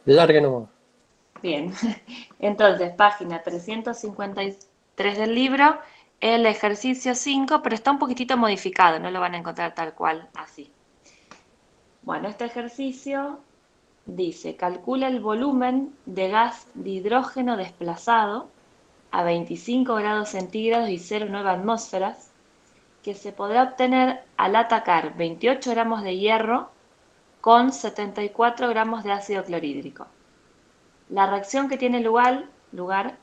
Largue nomás. Bien, entonces, página 353 del libro, el ejercicio 5, pero está un poquitito modificado, no lo van a encontrar tal cual así. Bueno, este ejercicio dice, calcula el volumen de gas de hidrógeno desplazado a 25 grados centígrados y 0,9 atmósferas, que se podrá obtener al atacar 28 gramos de hierro con 74 gramos de ácido clorhídrico. La reacción que tiene lugar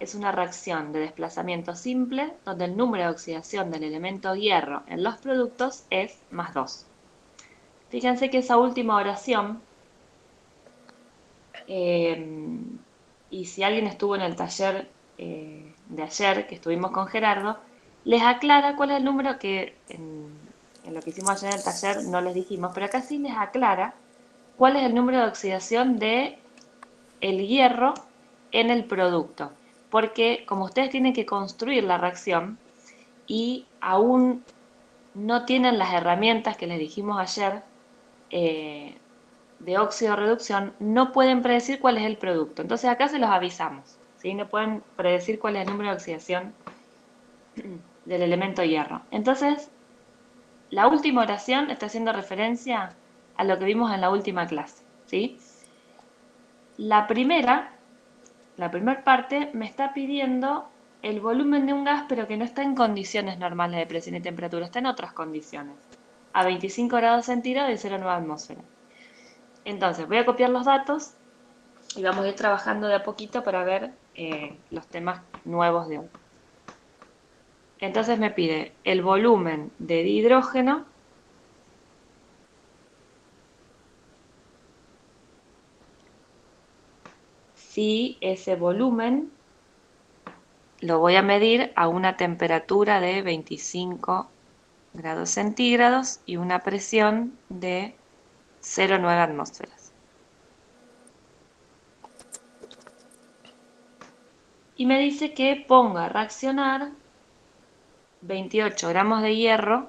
es una reacción de desplazamiento simple, donde el número de oxidación del elemento hierro en los productos es más 2. Fíjense que esa última oración, eh, y si alguien estuvo en el taller de ayer, que estuvimos con Gerardo, les aclara cuál es el número que en lo que hicimos ayer en el taller no les dijimos, pero acá sí les aclara cuál es el número de oxidación de el hierro en el producto, porque como ustedes tienen que construir la reacción y aún no tienen las herramientas que les dijimos ayer eh, de óxido reducción, no pueden predecir cuál es el producto. Entonces acá se los avisamos, ¿sí? No pueden predecir cuál es el número de oxidación del elemento hierro. Entonces, la última oración está haciendo referencia a lo que vimos en la última clase, ¿sí? La primera parte me está pidiendo el volumen de un gas, pero que no está en condiciones normales de presión y temperatura, está en otras condiciones, a 25 grados centígrados y 0,9 atmósfera. Entonces, voy a copiar los datos y vamos a ir trabajando de a poquito para ver los temas nuevos de hoy. Entonces me pide el volumen de dihidrógeno si ese volumen lo voy a medir a una temperatura de 25 grados centígrados y una presión de 0,9 atmósferas. Y me dice que ponga a reaccionar 28 gramos de hierro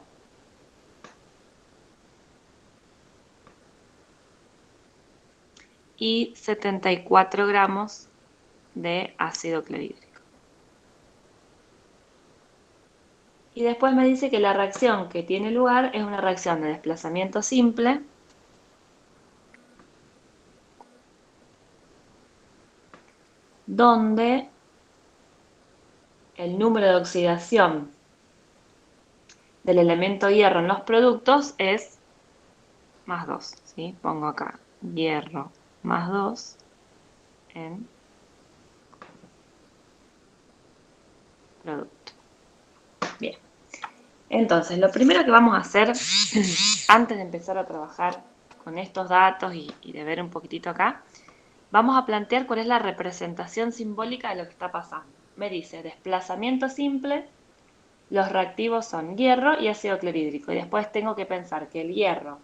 y 74 gramos de ácido clorhídrico. Y después me dice que la reacción que tiene lugar es una reacción de desplazamiento simple, donde el número de oxidación del elemento hierro en los productos es más 2, ¿sí? Pongo acá hierro más 2 en producto. Bien, entonces lo primero que vamos a hacer antes de empezar a trabajar con estos datos y de ver un poquitito acá, vamos a plantear cuál es la representación simbólica de lo que está pasando. Me dice desplazamiento simple, los reactivos son hierro y ácido clorhídrico. Y después tengo que pensar que el hierro,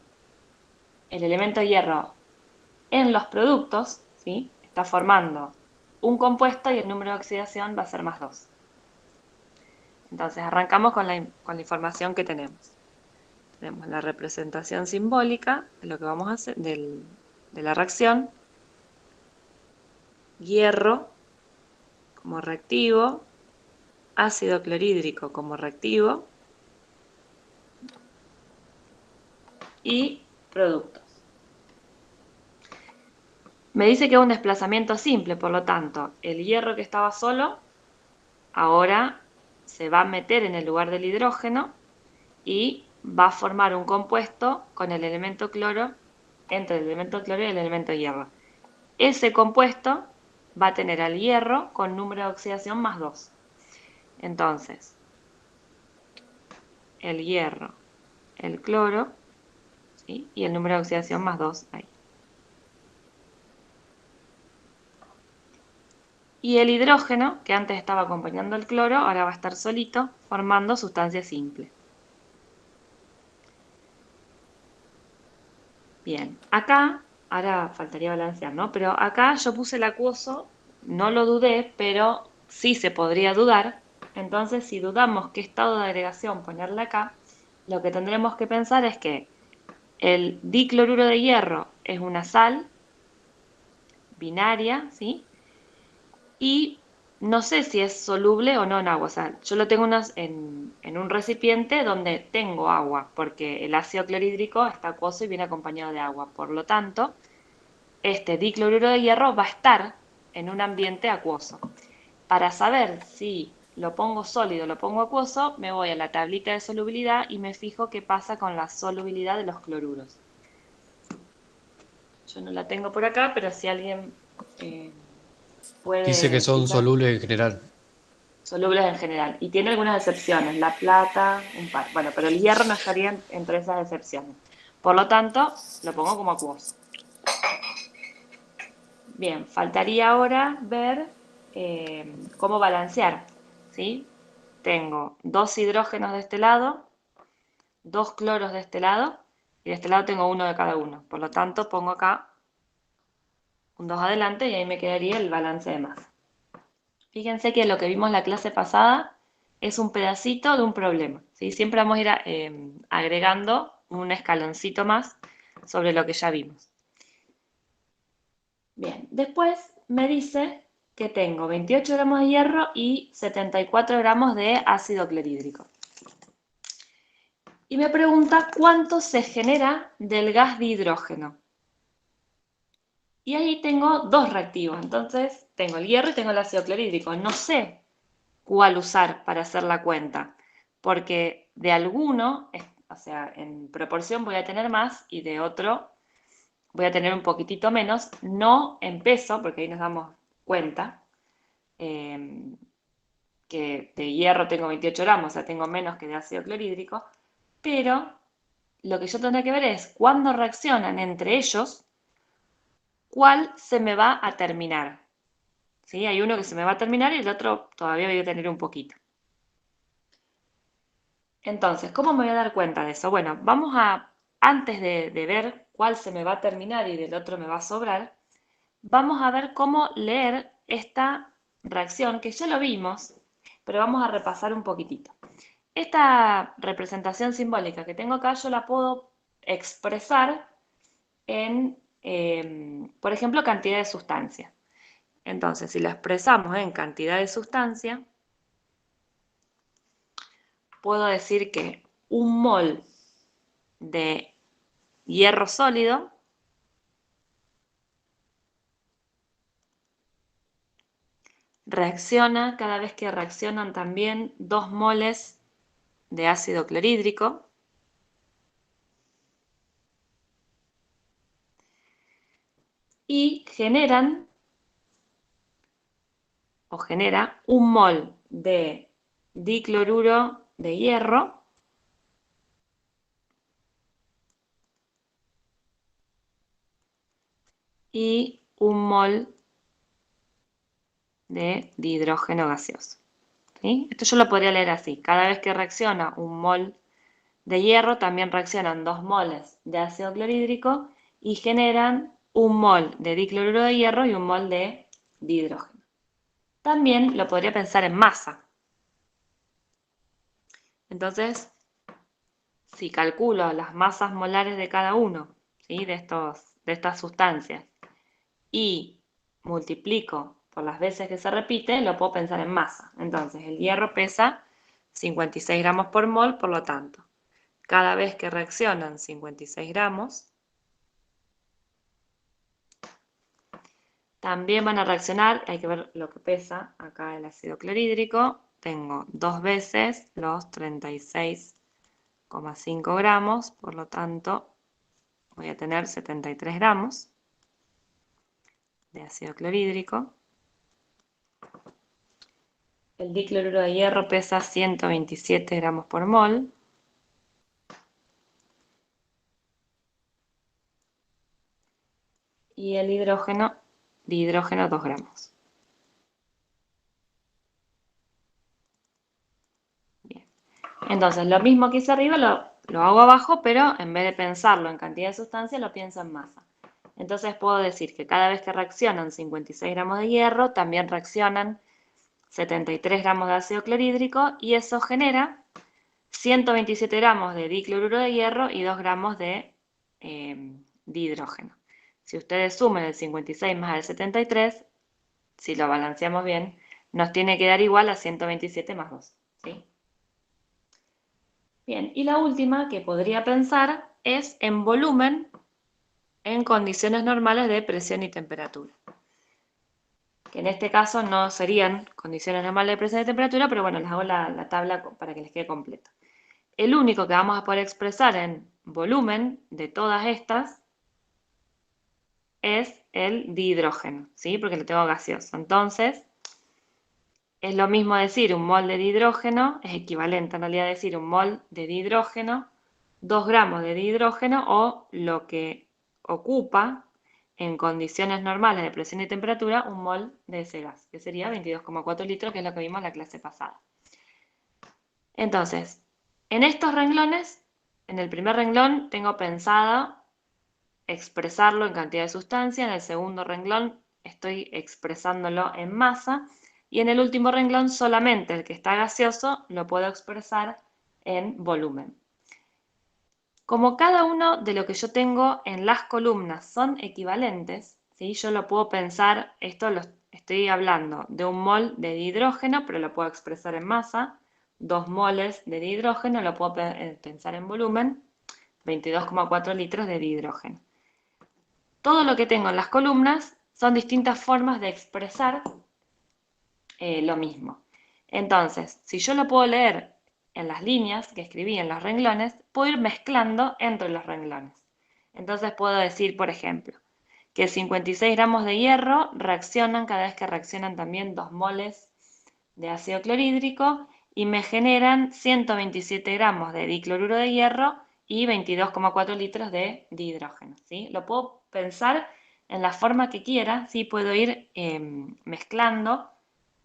el elemento hierro en los productos, ¿sí? Está formando un compuesto y el número de oxidación va a ser más 2. Entonces arrancamos con la información que tenemos. Tenemos la representación simbólica de lo que vamos a hacer, de la reacción, hierro como reactivo, ácido clorhídrico como reactivo y productos. Me dice que es un desplazamiento simple, por lo tanto, el hierro que estaba solo ahora se va a meter en el lugar del hidrógeno y va a formar un compuesto con el elemento cloro, entre el elemento cloro y el elemento hierro. Ese compuesto va a tener al hierro con número de oxidación más 2. Entonces, el hierro, el cloro, ¿sí? Y el número de oxidación más 2 ahí. Y el hidrógeno, que antes estaba acompañando al cloro, ahora va a estar solito formando sustancia simple. Bien, acá, ahora faltaría balancear, ¿no? Pero acá yo puse el acuoso, no lo dudé, pero sí se podría dudar. Entonces, si dudamos qué estado de agregación ponerle acá, lo que tendremos que pensar es que el dicloruro de hierro es una sal binaria, ¿sí? Y no sé si es soluble o no en agua. O sea, yo lo tengo en un recipiente donde tengo agua, porque el ácido clorhídrico está acuoso y viene acompañado de agua. Por lo tanto, este dicloruro de hierro va a estar en un ambiente acuoso. Para saber si lo pongo sólido o lo pongo acuoso, me voy a la tablita de solubilidad y me fijo qué pasa con la solubilidad de los cloruros. Yo no la tengo por acá, pero si alguien Dice que puede, son quizás, solubles en general. solubles en general. Y tiene algunas excepciones, la plata, un par. Bueno, pero el hierro no estaría entre esas excepciones. Por lo tanto, lo pongo como acuoso. Bien, faltaría ahora ver cómo balancear, ¿sí? Tengo dos hidrógenos de este lado, dos cloros de este lado, y de este lado tengo uno de cada uno. Por lo tanto, pongo acá un 2 adelante y ahí me quedaría el balance de masa. Fíjense que lo que vimos la clase pasada es un pedacito de un problema, ¿sí? Siempre vamos a ir agregando un escaloncito más sobre lo que ya vimos. Bien, después me dice que tengo 28 gramos de hierro y 74 gramos de ácido clorhídrico. Y me pregunta cuánto se genera del gas de hidrógeno. Y ahí tengo dos reactivos, entonces tengo el hierro y tengo el ácido clorhídrico. No sé cuál usar para hacer la cuenta, porque de alguno, o sea, en proporción voy a tener más y de otro voy a tener un poquitito menos, no en peso, porque ahí nos damos cuenta eh, que de hierro tengo 28 gramos, o sea, tengo menos que de ácido clorhídrico, pero lo que yo tendré que ver es cuándo reaccionan entre ellos, cuál se me va a terminar. ¿Sí? Hay uno que se me va a terminar y el otro todavía voy a tener un poquito. Entonces, ¿cómo me voy a dar cuenta de eso? Bueno, vamos a, antes de ver cuál se me va a terminar y del otro me va a sobrar, vamos a ver cómo leer esta reacción, que ya lo vimos, pero vamos a repasar un poquitito. Esta representación simbólica que tengo acá, yo la puedo expresar en, por ejemplo, cantidad de sustancia. Entonces, si la expresamos en cantidad de sustancia, puedo decir que un mol de hierro sólido reacciona cada vez que reaccionan también 2 moles de ácido clorhídrico y generan o genera un mol de dicloruro de hierro y un mol de dihidrógeno gaseoso. ¿Sí? Esto yo lo podría leer así. Cada vez que reacciona un mol de hierro, también reaccionan 2 moles de ácido clorhídrico y generan un mol de dicloruro de hierro y un mol de dihidrógeno. También lo podría pensar en masa. Entonces, si calculo las masas molares de cada uno, ¿sí? de estas sustancias y multiplico por las veces que se repite, lo puedo pensar en masa. Entonces, el hierro pesa 56 gramos por mol, por lo tanto, cada vez que reaccionan 56 gramos, también van a reaccionar, hay que ver lo que pesa acá el ácido clorhídrico, tengo dos veces los 36,5 gramos, por lo tanto voy a tener 73 gramos de ácido clorhídrico. El dicloruro de hierro pesa 127 gramos por mol. Y el hidrógeno 2 gramos. Bien. Entonces, lo mismo que hice arriba lo hago abajo, pero en vez de pensarlo en cantidad de sustancia, lo pienso en masa. Entonces puedo decir que cada vez que reaccionan 56 gramos de hierro, también reaccionan 73 gramos de ácido clorhídrico y eso genera 127 gramos de dicloruro de hierro y 2 gramos de hidrógeno. si ustedes suman el 56 más el 73, si lo balanceamos bien, nos tiene que dar igual a 127 más 2, ¿sí? Bien, y la última que podría pensar es en volumen en condiciones normales de presión y temperatura. Que en este caso no serían condiciones normales de presión y temperatura, pero bueno, les hago la tabla para que les quede completa. El único que vamos a poder expresar en volumen de todas estas es el dihidrógeno, ¿sí? Porque lo tengo gaseoso. Entonces, es lo mismo decir un mol de dihidrógeno, es equivalente en realidad a decir un mol de dihidrógeno, 2 gramos de dihidrógeno o lo que ocupa en condiciones normales de presión y temperatura un mol de ese gas, que sería 22,4 litros, que es lo que vimos en la clase pasada. Entonces, en estos renglones, en el primer renglón tengo pensado expresarlo en cantidad de sustancia, en el segundo renglón estoy expresándolo en masa y en el último renglón solamente el que está gaseoso lo puedo expresar en volumen. Como cada uno de lo que yo tengo en las columnas son equivalentes, ¿sí? Yo lo puedo pensar, esto lo estoy hablando de un mol de dihidrógeno, pero lo puedo expresar en masa, 2 moles de dihidrógeno, lo puedo pensar en volumen, 22,4 litros de dihidrógeno. Todo lo que tengo en las columnas son distintas formas de expresar lo mismo. Entonces, si yo lo puedo leer en las líneas que escribí en los renglones, puedo ir mezclando entre los renglones. Entonces puedo decir, por ejemplo, que 56 gramos de hierro reaccionan cada vez que reaccionan también 2 moles de ácido clorhídrico y me generan 127 gramos de dicloruro de hierro y 22,4 litros de dihidrógeno, ¿sí? Lo puedo pensar en la forma que quiera, ¿sí? Puedo ir mezclando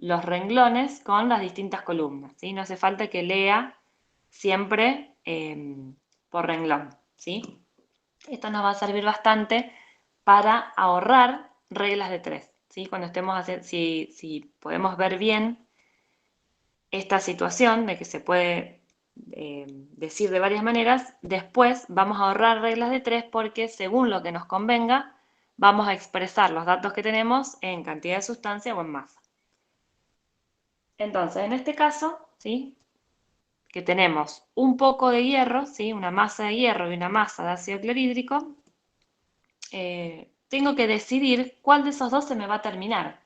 los renglones con las distintas columnas, ¿sí? No hace falta que lea siempre por renglón, ¿sí? Esto nos va a servir bastante para ahorrar reglas de 3, ¿sí? Cuando estemos haciendo, si podemos ver bien esta situación de que se puede decir de varias maneras, después vamos a ahorrar reglas de 3 porque según lo que nos convenga, vamos a expresar los datos que tenemos en cantidad de sustancia o en masa. Entonces, en este caso, ¿sí? Que tenemos un poco de hierro, ¿sí? Una masa de hierro y una masa de ácido clorhídrico, tengo que decidir cuál de esos dos se me va a terminar.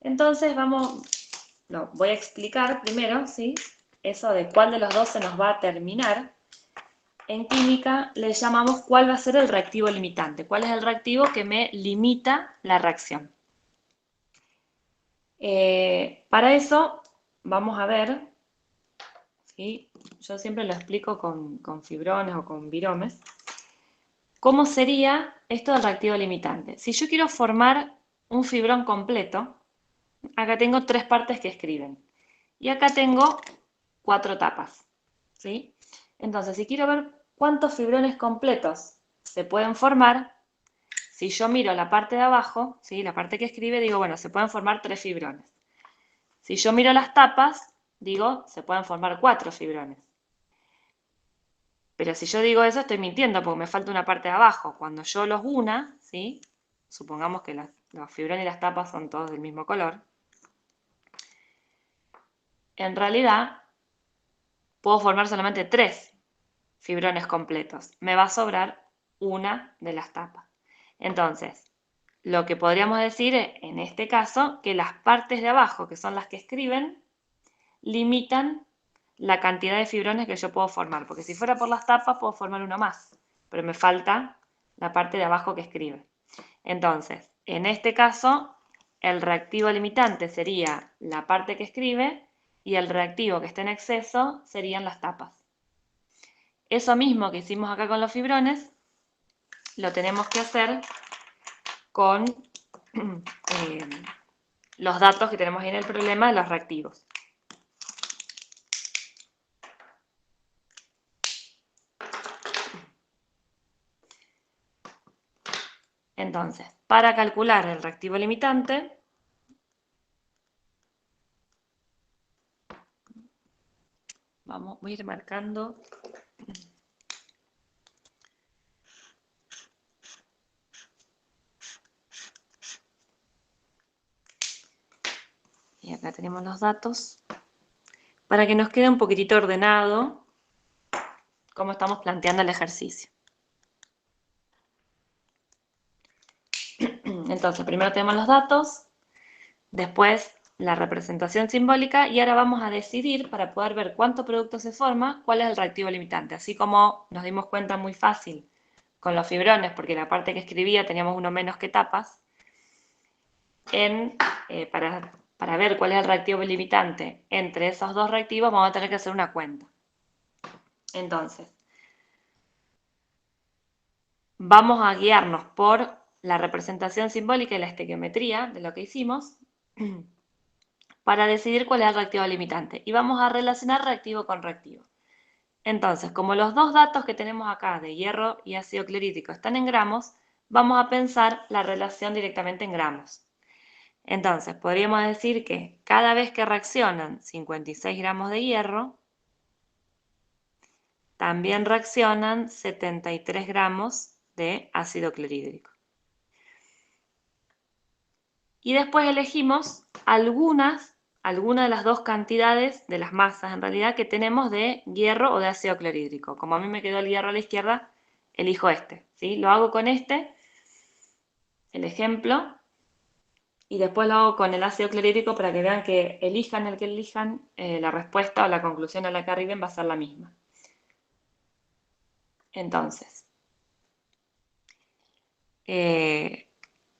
Entonces voy a explicar primero, ¿sí? Eso de cuál de los dos se nos va a terminar. En química le llamamos cuál va a ser el reactivo limitante, cuál es el reactivo que me limita la reacción. Para eso vamos a ver, ¿sí? Yo siempre lo explico con fibrones o con viromes, ¿cómo sería esto del reactivo limitante? Si yo quiero formar un fibrón completo, acá tengo 3 partes que escriben y acá tengo 4 tapas, ¿sí? Entonces, si quiero ver cuántos fibrones completos se pueden formar, si yo miro la parte de abajo, ¿sí? La parte que escribe, digo, bueno, se pueden formar 3 fibrones. Si yo miro las tapas, digo, se pueden formar 4 fibrones. Pero si yo digo eso, estoy mintiendo porque me falta una parte de abajo. Cuando yo los una, ¿sí? Supongamos que los fibrones y las tapas son todos del mismo color. En realidad, puedo formar solamente 3 fibrones completos. Me va a sobrar una de las tapas. Entonces, lo que podríamos decir en este caso, que las partes de abajo, que son las que escriben, limitan la cantidad de fibrones que yo puedo formar, porque si fuera por las tapas puedo formar uno más, pero me falta la parte de abajo que escribe. Entonces, en este caso, el reactivo limitante sería la parte que escribe y el reactivo que está en exceso serían las tapas. Eso mismo que hicimos acá con los fibrones, lo tenemos que hacer con los datos que tenemos ahí en el problema de los reactivos. Entonces, para calcular el reactivo limitante, voy a ir marcando. Y acá tenemos los datos. Para que nos quede un poquitito ordenado cómo estamos planteando el ejercicio. Entonces, primero tenemos los datos, después la representación simbólica y ahora vamos a decidir, para poder ver cuánto producto se forma, cuál es el reactivo limitante. Así como nos dimos cuenta muy fácil con los fibrones, porque la parte que escribía teníamos uno menos que tapas, para ver cuál es el reactivo limitante entre esos dos reactivos vamos a tener que hacer una cuenta. Entonces, vamos a guiarnos por la representación simbólica y la estequiometría de lo que hicimos para decidir cuál es el reactivo limitante. Y vamos a relacionar reactivo con reactivo. Entonces, como los dos datos que tenemos acá de hierro y ácido clorhídrico están en gramos, vamos a pensar la relación directamente en gramos. Entonces, podríamos decir que cada vez que reaccionan 56 gramos de hierro, también reaccionan 73 gramos de ácido clorhídrico. Y después elegimos alguna de las dos cantidades de las masas, en realidad, que tenemos de hierro o de ácido clorhídrico. Como a mí me quedó el hierro a la izquierda, elijo este, ¿sí? Lo hago con este, el ejemplo, y después lo hago con el ácido clorhídrico para que vean que elijan el que elijan, la respuesta o la conclusión a la que arriben va a ser la misma. Entonces,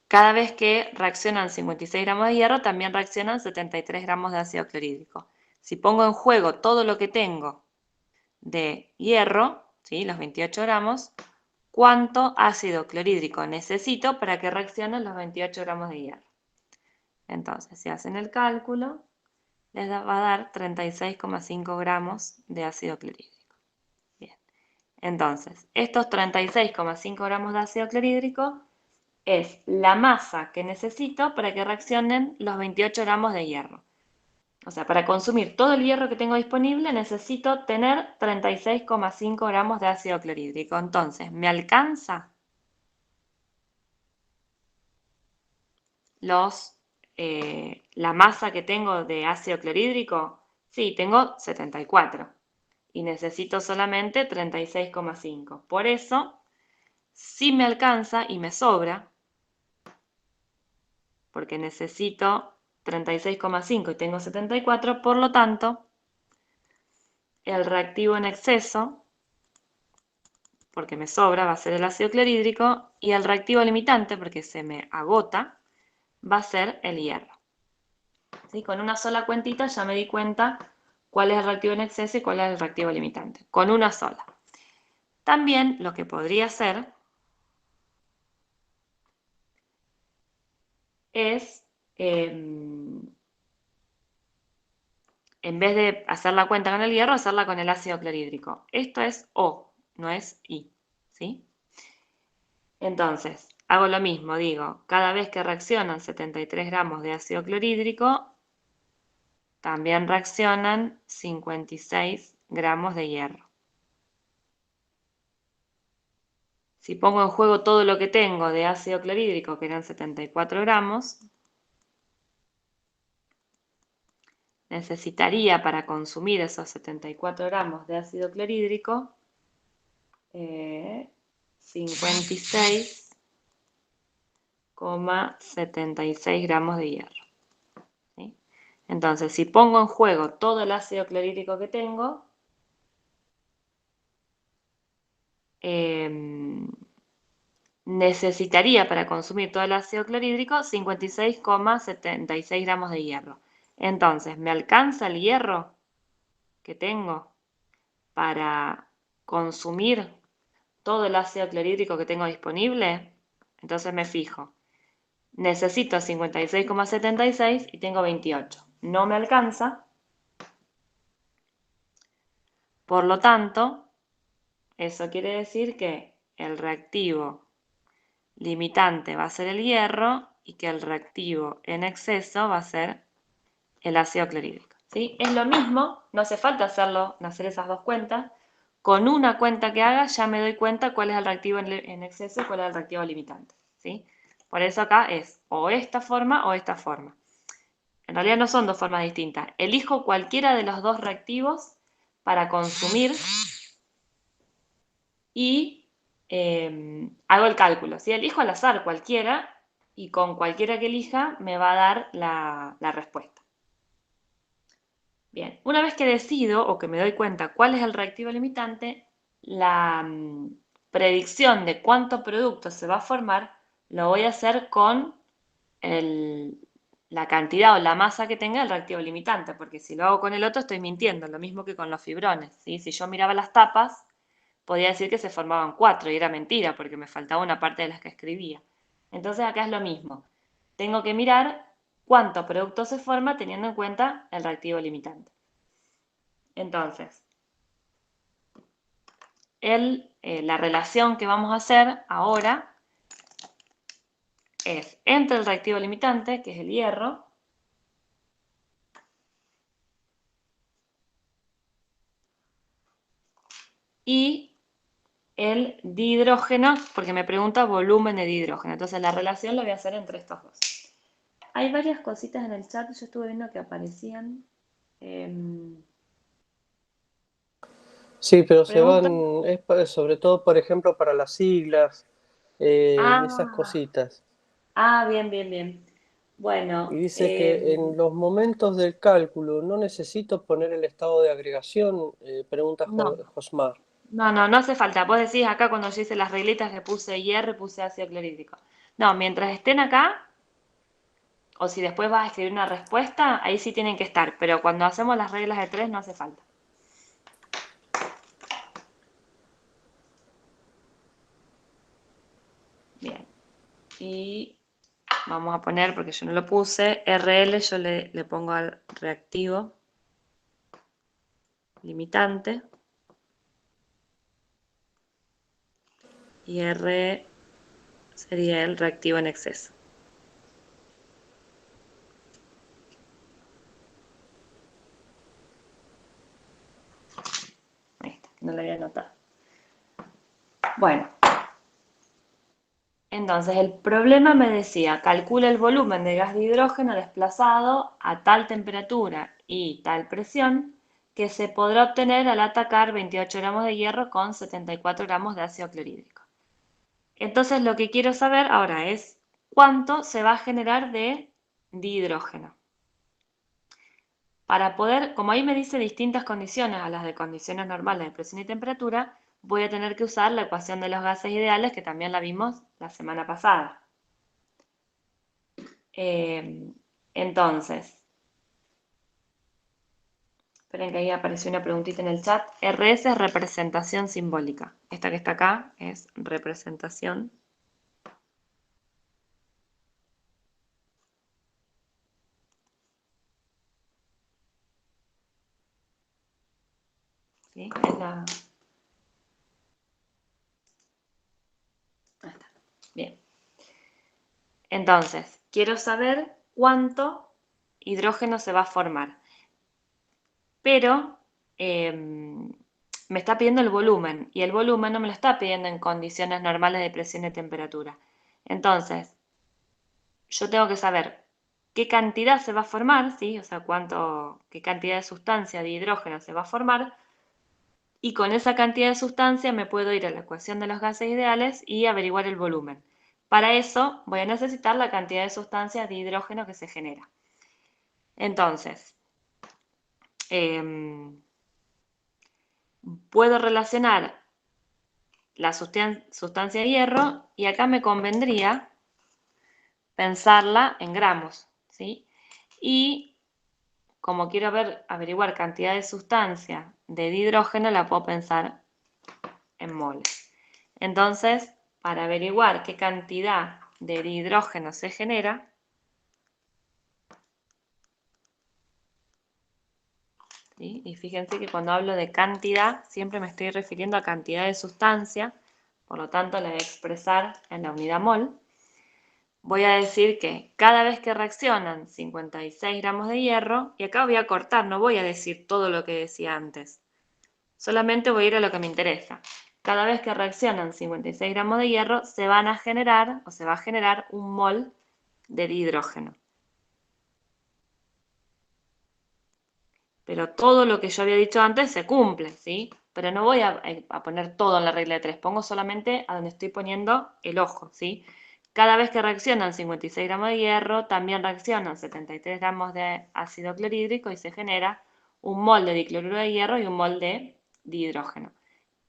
cada vez que reaccionan 56 gramos de hierro, también reaccionan 73 gramos de ácido clorhídrico. Si pongo en juego todo lo que tengo de hierro, ¿sí? Los 28 gramos, ¿cuánto ácido clorhídrico necesito para que reaccionen los 28 gramos de hierro? Entonces, si hacen el cálculo, les va a dar 36,5 gramos de ácido clorhídrico. Bien. Entonces, estos 36,5 gramos de ácido clorhídrico es la masa que necesito para que reaccionen los 28 gramos de hierro. O sea, para consumir todo el hierro que tengo disponible necesito tener 36,5 gramos de ácido clorhídrico. Entonces, ¿me alcanza la masa que tengo de ácido clorhídrico? Sí, tengo 74 y necesito solamente 36,5. Por eso, sí me alcanza y me sobra, porque necesito 36,5 y tengo 74, por lo tanto, el reactivo en exceso, porque me sobra, va a ser el ácido clorhídrico, y el reactivo limitante, porque se me agota, va a ser el hierro. ¿Sí? Con una sola cuentita ya me di cuenta cuál es el reactivo en exceso y cuál es el reactivo limitante. Con una sola. También lo que podría hacer es, en vez de hacer la cuenta con el hierro, hacerla con el ácido clorhídrico. Esto es O, no es I, ¿sí? Entonces, hago lo mismo, digo, cada vez que reaccionan 73 gramos de ácido clorhídrico, también reaccionan 56 gramos de hierro. Si pongo en juego todo lo que tengo de ácido clorhídrico, que eran 74 gramos, necesitaría para consumir esos 74 gramos de ácido clorhídrico 56,76 gramos de hierro. ¿Sí? Entonces, si pongo en juego todo el ácido clorhídrico que tengo, necesitaría para consumir todo el ácido clorhídrico 56,76 gramos de hierro. Entonces, ¿me alcanza el hierro que tengo para consumir todo el ácido clorhídrico que tengo disponible? Entonces me fijo. Necesito 56,76 y tengo 28. No me alcanza. Por lo tanto, eso quiere decir que el reactivo limitante va a ser el hierro y que el reactivo en exceso va a ser el ácido clorhídrico. ¿Sí? Es lo mismo, no hace falta hacer esas dos cuentas. Con una cuenta que haga ya me doy cuenta cuál es el reactivo en exceso y cuál es el reactivo limitante. ¿Sí? Por eso acá es o esta forma o esta forma. en realidad no son dos formas distintas. Elijo cualquiera de los dos reactivos para consumir y hago el cálculo. Si elijo al azar cualquiera y con cualquiera que elija me va a dar la respuesta. Bien, una vez que decido o que me doy cuenta cuál es el reactivo limitante, la predicción de cuánto producto se va a formar lo voy a hacer con la cantidad o la masa que tenga el reactivo limitante, porque si lo hago con el otro estoy mintiendo, lo mismo que con los fibrones, ¿sí? Si yo miraba las tapas, podía decir que se formaban 4 y era mentira porque me faltaba una parte de las que escribía. Entonces acá es lo mismo. Tengo que mirar cuánto producto se forma teniendo en cuenta el reactivo limitante. Entonces, la relación que vamos a hacer ahora es entre el reactivo limitante, que es el hierro, y el dihidrógeno, porque me pregunta volumen de dihidrógeno. Entonces la relación la voy a hacer entre estos dos. Hay varias cositas en el chat, yo estuve viendo que aparecían. Sí, pero se Preguntan. van, sobre todo, por ejemplo, para las siglas, esas Ah, cositas. bien, bien, bien. Y Bueno, dice que en los momentos del cálculo no necesito poner el estado de agregación, pregunta no, Josmar. no hace falta. Vos decís acá cuando yo hice las reglitas que puse hierro, puse ácido clorhídrico. No, mientras estén acá, o si después vas a escribir una respuesta, ahí sí tienen que estar. Pero cuando hacemos las reglas de 3 no hace falta. Bien. Y vamos a poner, porque yo no lo puse, RL yo le pongo al reactivo limitante. Y R sería el reactivo en exceso. Ahí está, no lo había anotado. Bueno, entonces el problema me decía, calcula el volumen de gas de hidrógeno desplazado a tal temperatura y tal presión que se podrá obtener al atacar 28 gramos de hierro con 74 gramos de ácido clorhídrico. Entonces lo que quiero saber ahora es cuánto se va a generar de dihidrógeno. Para poder, como ahí me dice distintas condiciones a las de condiciones normales de presión y temperatura, voy a tener que usar la ecuación de los gases ideales que también la vimos la semana pasada. Entonces, esperen que ahí apareció una preguntita en el chat. RS es representación simbólica. Esta que está acá es representación. ¿Sí? Es la... Ahí está. Bien. Entonces, quiero saber cuánto hidrógeno se va a formar. Pero me está pidiendo el volumen y el volumen no me lo está pidiendo en condiciones normales de presión y temperatura. Entonces, yo tengo que saber qué cantidad se va a formar, ¿sí? O sea, qué cantidad de sustancia de hidrógeno se va a formar y con esa cantidad de sustancia me puedo ir a la ecuación de los gases ideales y averiguar el volumen. Para eso voy a necesitar la cantidad de sustancia de hidrógeno que se genera. Entonces, puedo relacionar la sustancia de hierro y acá me convendría pensarla en gramos, ¿sí? Y como quiero averiguar cantidad de sustancia de dihidrógeno, la puedo pensar en moles. Entonces, para averiguar qué cantidad de dihidrógeno se genera, ¿sí? Y fíjense que cuando hablo de cantidad, siempre me estoy refiriendo a cantidad de sustancia, por lo tanto la voy a expresar en la unidad mol. Voy a decir que cada vez que reaccionan 56 gramos de hierro, y acá voy a cortar, no voy a decir todo lo que decía antes, solamente voy a ir a lo que me interesa. Cada vez que reaccionan 56 gramos de hierro, se van a generar, o se va a generar un mol de dihidrógeno. pero todo lo que yo había dicho antes se cumple, ¿sí? Pero no voy a poner todo en la regla de 3, pongo solamente a donde estoy poniendo el ojo, ¿sí? Cada vez que reaccionan 56 gramos de hierro, también reaccionan 73 gramos de ácido clorhídrico y se genera un mol de dicloruro de hierro y un mol de dihidrógeno.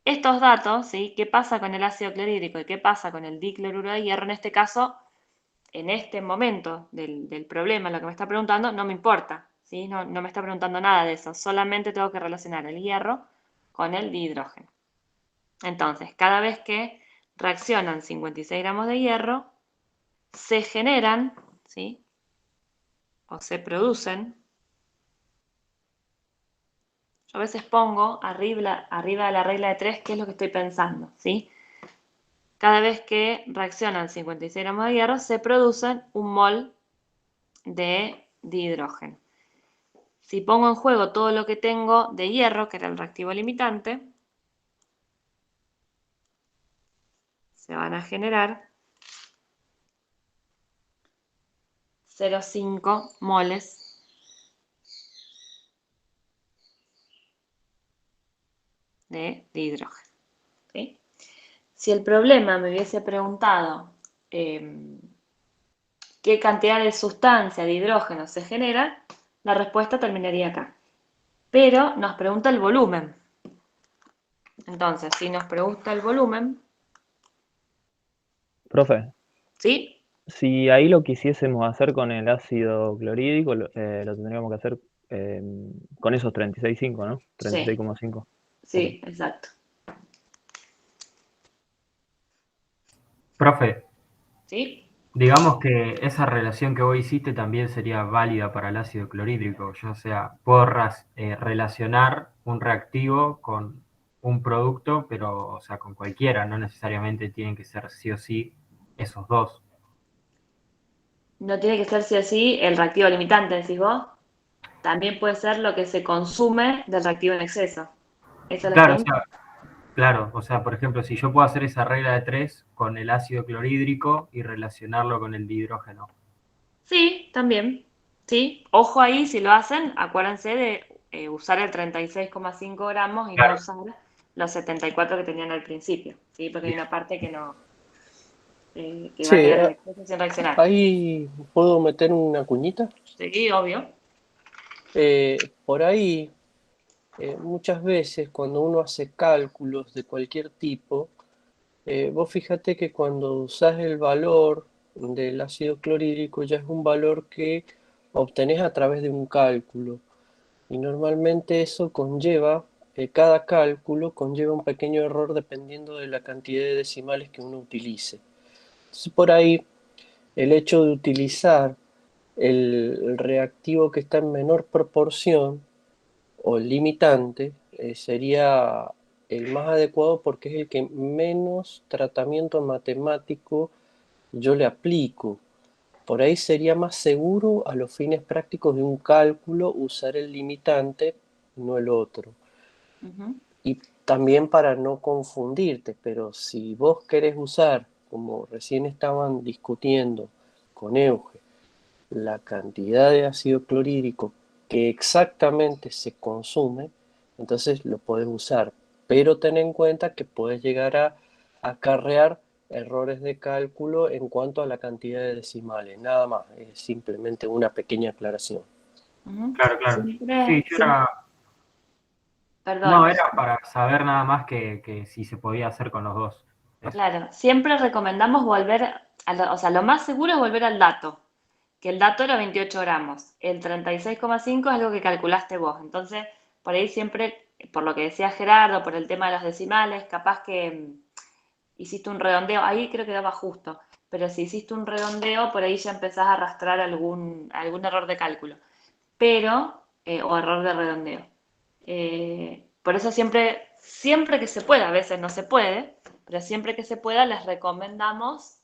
Estos datos, ¿sí? ¿Qué pasa con el ácido clorhídrico y qué pasa con el dicloruro de hierro? En este caso, en este momento del problema, lo que me está preguntando, no me importa, ¿sí? No me está preguntando nada de eso, solamente tengo que relacionar el hierro con el dihidrógeno. Entonces, cada vez que reaccionan 56 gramos de hierro, se generan, ¿sí? O se producen. Yo a veces pongo arriba de la regla de 3 qué es lo que estoy pensando, ¿sí? Cada vez que reaccionan 56 gramos de hierro, se producen un mol de dihidrógeno. Si pongo en juego todo lo que tengo de hierro, que era el reactivo limitante, se van a generar 0,5 moles de hidrógeno, ¿sí? Si el problema me hubiese preguntado qué cantidad de sustancia de hidrógeno se genera, la respuesta terminaría acá. Pero nos pregunta el volumen. Entonces, si nos pregunta el volumen, Profe, ¿sí? si ahí lo quisiésemos hacer con el ácido clorhídrico, lo tendríamos que hacer con esos 36,5, ¿no? Sí, 36,5. Ok. sí, exacto. Profe, ¿Sí? digamos que esa relación que vos hiciste también sería válida para el ácido clorhídrico. Yo, o sea, puedo relacionar un reactivo con un producto, pero, o sea, con cualquiera, no necesariamente tienen que ser sí o sí esos dos. No tiene que ser sí o sí el reactivo limitante, decís vos. También puede ser lo que se consume del reactivo en exceso. ¿Esa es la Claro, o pregunta? sea, claro, o sea, por ejemplo, si yo puedo hacer esa regla de 3 con el ácido clorhídrico y relacionarlo con el dihidrógeno. Sí, también. Sí. Ojo ahí, si lo hacen, acuérdense de usar el 36,5 gramos y no Claro, usar los 74 que tenían al principio. ¿Sí? Porque hay bien. una parte que no, que va a Sí, quedar en exceso sin reaccionar. ahí puedo meter una cuñita. Sí, obvio. Por ahí, muchas veces cuando uno hace cálculos de cualquier tipo, vos fíjate que cuando usás el valor del ácido clorhídrico ya es un valor que obtenés a través de un cálculo. Y normalmente eso conlleva, cada cálculo conlleva un pequeño error dependiendo de la cantidad de decimales que uno utilice. Entonces por ahí el hecho de utilizar el reactivo que está en menor proporción o el limitante sería el más adecuado porque es el que menos tratamiento matemático yo le aplico. Por ahí sería más seguro a los fines prácticos de un cálculo usar el limitante, no el otro. Ujú. Y también para no confundirte, pero si vos querés usar, como recién estaban discutiendo con Euge, la cantidad de ácido clorhídrico que exactamente se consume, entonces lo podés usar. Pero ten en cuenta que puedes llegar a acarrear errores de cálculo en cuanto a la cantidad de decimales. Nada más, es simplemente una pequeña aclaración. Ujú. Claro, claro. Sí, Siempre, yo era, perdón, no, era para saber nada más que si se podía hacer con los dos. Eso. claro, siempre recomendamos volver, o sea, lo más seguro es volver al dato, que el dato era 28 gramos, el 36,5 es algo que calculaste vos, entonces por ahí siempre, por lo que decía Gerardo, por el tema de los decimales, capaz que hiciste un redondeo, ahí creo que daba justo, pero si hiciste un redondeo, por ahí ya empezás a arrastrar algún error de cálculo, pero, o error de redondeo. Por eso siempre que se pueda, a veces no se puede, pero siempre que se pueda les recomendamos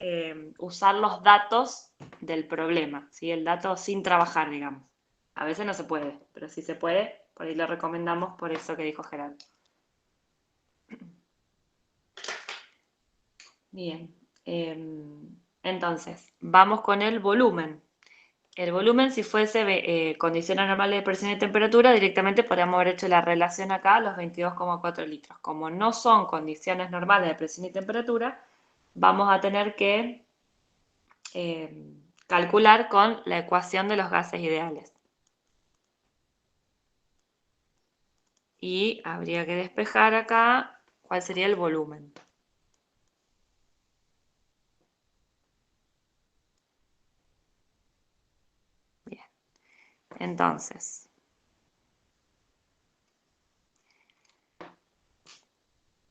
usar los datos del problema, ¿sí? El dato sin trabajar, digamos. A veces no se puede, pero si se puede, por ahí lo recomendamos por eso que dijo Gerardo. Bien, entonces, vamos con el volumen. El volumen, si fuese condiciones normales de presión y temperatura, directamente podríamos haber hecho la relación acá, los 22,4 litros. Como no son condiciones normales de presión y temperatura, vamos a tener que calcular con la ecuación de los gases ideales. Y habría que despejar acá cuál sería el volumen. Bien, entonces,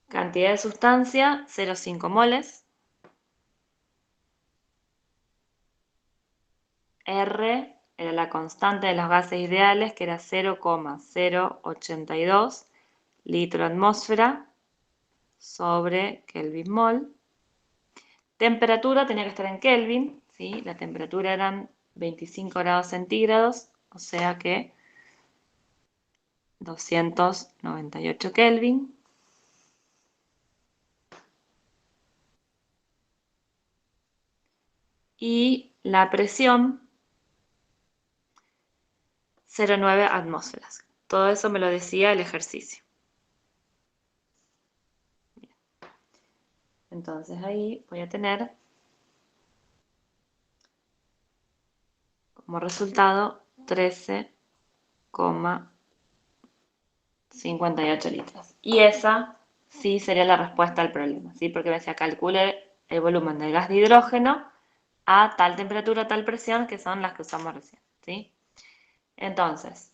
cantidad de sustancia, 0,5 moles. R era la constante de los gases ideales, que era 0,082 litro atmósfera sobre Kelvin mol. Temperatura tenía que estar en Kelvin, ¿sí? La temperatura eran 25 grados centígrados, o sea que 298 Kelvin. Y la presión, 0,9 atmósferas. Todo eso me lo decía el ejercicio. Bien. Entonces ahí voy a tener como resultado 13,58 litros. Y esa sí sería la respuesta al problema, ¿sí? Porque me decía calcule el volumen del gas de hidrógeno a tal temperatura, tal presión, que son las que usamos recién, ¿sí? Entonces,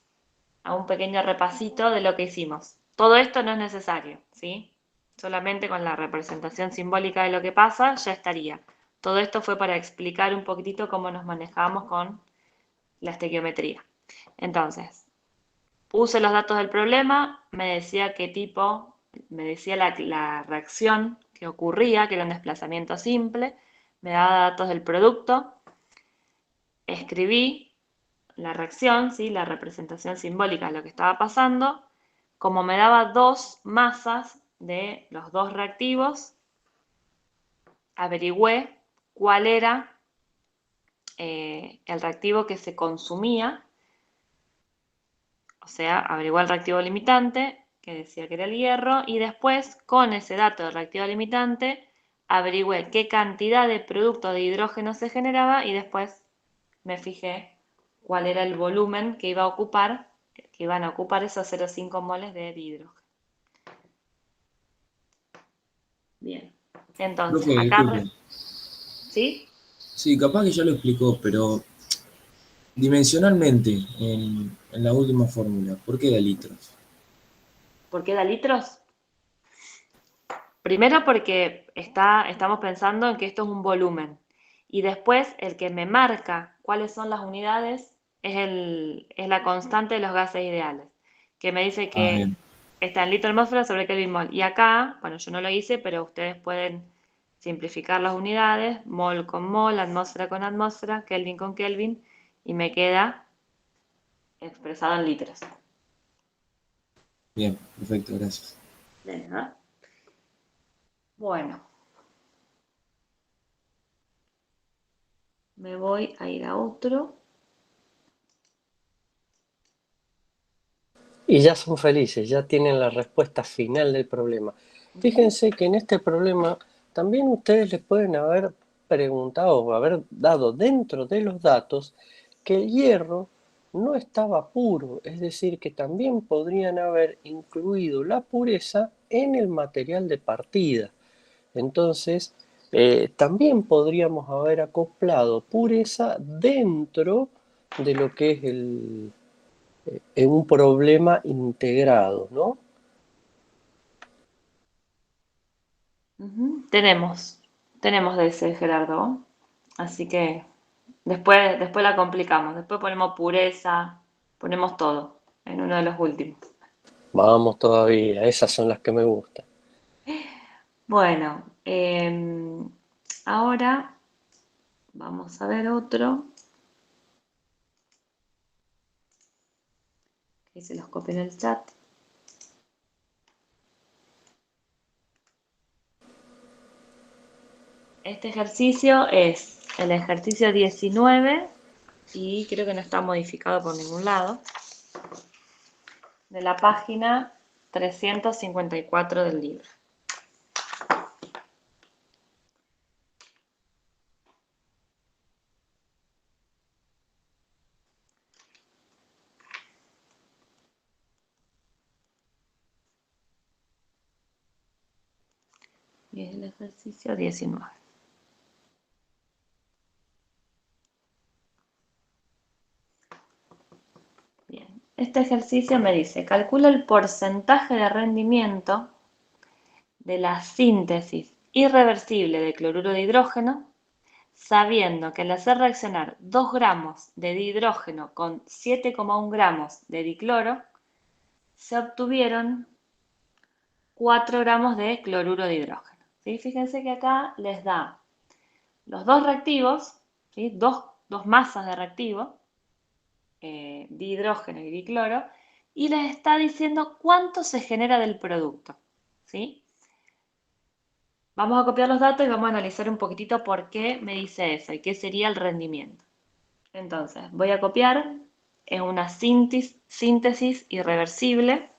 a un pequeño repasito de lo que hicimos. Todo esto no es necesario, ¿sí? Solamente con la representación simbólica de lo que pasa ya estaría. Todo esto fue para explicar un poquitito cómo nos manejamos con la estequiometría. Entonces, puse los datos del problema, me decía qué tipo, me decía la reacción que ocurría, que era un desplazamiento simple, me daba datos del producto, escribí la reacción, ¿sí? La representación simbólica de lo que estaba pasando. Como me daba dos masas de los dos reactivos, averigüé cuál era el reactivo que se consumía, o sea, averigué el reactivo limitante, que decía que era el hierro, y después, con ese dato del reactivo limitante, averigüé qué cantidad de producto de hidrógeno se generaba y después me fijé cuál era el volumen que iban a ocupar esos 0,5 moles de hidrógeno. Bien, entonces Profe, acá, disculpe. ¿sí? Sí, capaz que ya lo explicó, pero dimensionalmente, en la última fórmula, ¿por qué da litros? ¿Por qué da litros? Primero porque estamos pensando en que esto es un volumen. Y después el que me marca cuáles son las unidades es la constante de los gases ideales, que me dice Ah, bien. que está en litro atmósfera sobre Kelvin mol. Y acá, bueno, yo no lo hice, pero ustedes pueden simplificar las unidades, mol con mol, atmósfera, Kelvin con Kelvin, y me queda expresado en litros. Bien, perfecto, gracias. Bien, ¿no? Bueno, me voy a ir a otro. Y ya son felices, ya tienen la respuesta final del problema. Fíjense que en este problema también ustedes les pueden haber preguntado o haber dado dentro de los datos que el hierro no estaba puro, es decir, que también podrían haber incluido la pureza en el material de partida. Entonces, también podríamos haber acoplado pureza dentro de lo que es un problema integrado, ¿no? Tenemos de ese, Gerardo. Así que después la complicamos. Después ponemos pureza, ponemos todo en uno de los últimos. Vamos todavía, esas son las que me gustan. Bueno, ahora vamos a ver otro. Que se los copio en el chat. Este ejercicio es el ejercicio 19 y creo que no está modificado por ningún lado, de la página 354 del libro. Y es el ejercicio 19. Bien, este ejercicio me dice, calcula el porcentaje de rendimiento de la síntesis irreversible de cloruro de hidrógeno, sabiendo que al hacer reaccionar 2 gramos de dihidrógeno con 7,1 gramos de dicloro, se obtuvieron 4 gramos de cloruro de hidrógeno. ¿Sí? Fíjense que acá les da los dos reactivos, ¿sí? dos masas de reactivo, dihidrógeno y dicloro, y les está diciendo cuánto se genera del producto. ¿Sí? Vamos a copiar los datos y vamos a analizar un poquitito por qué me dice eso y qué sería el rendimiento. Entonces, voy a copiar en una síntesis irreversible.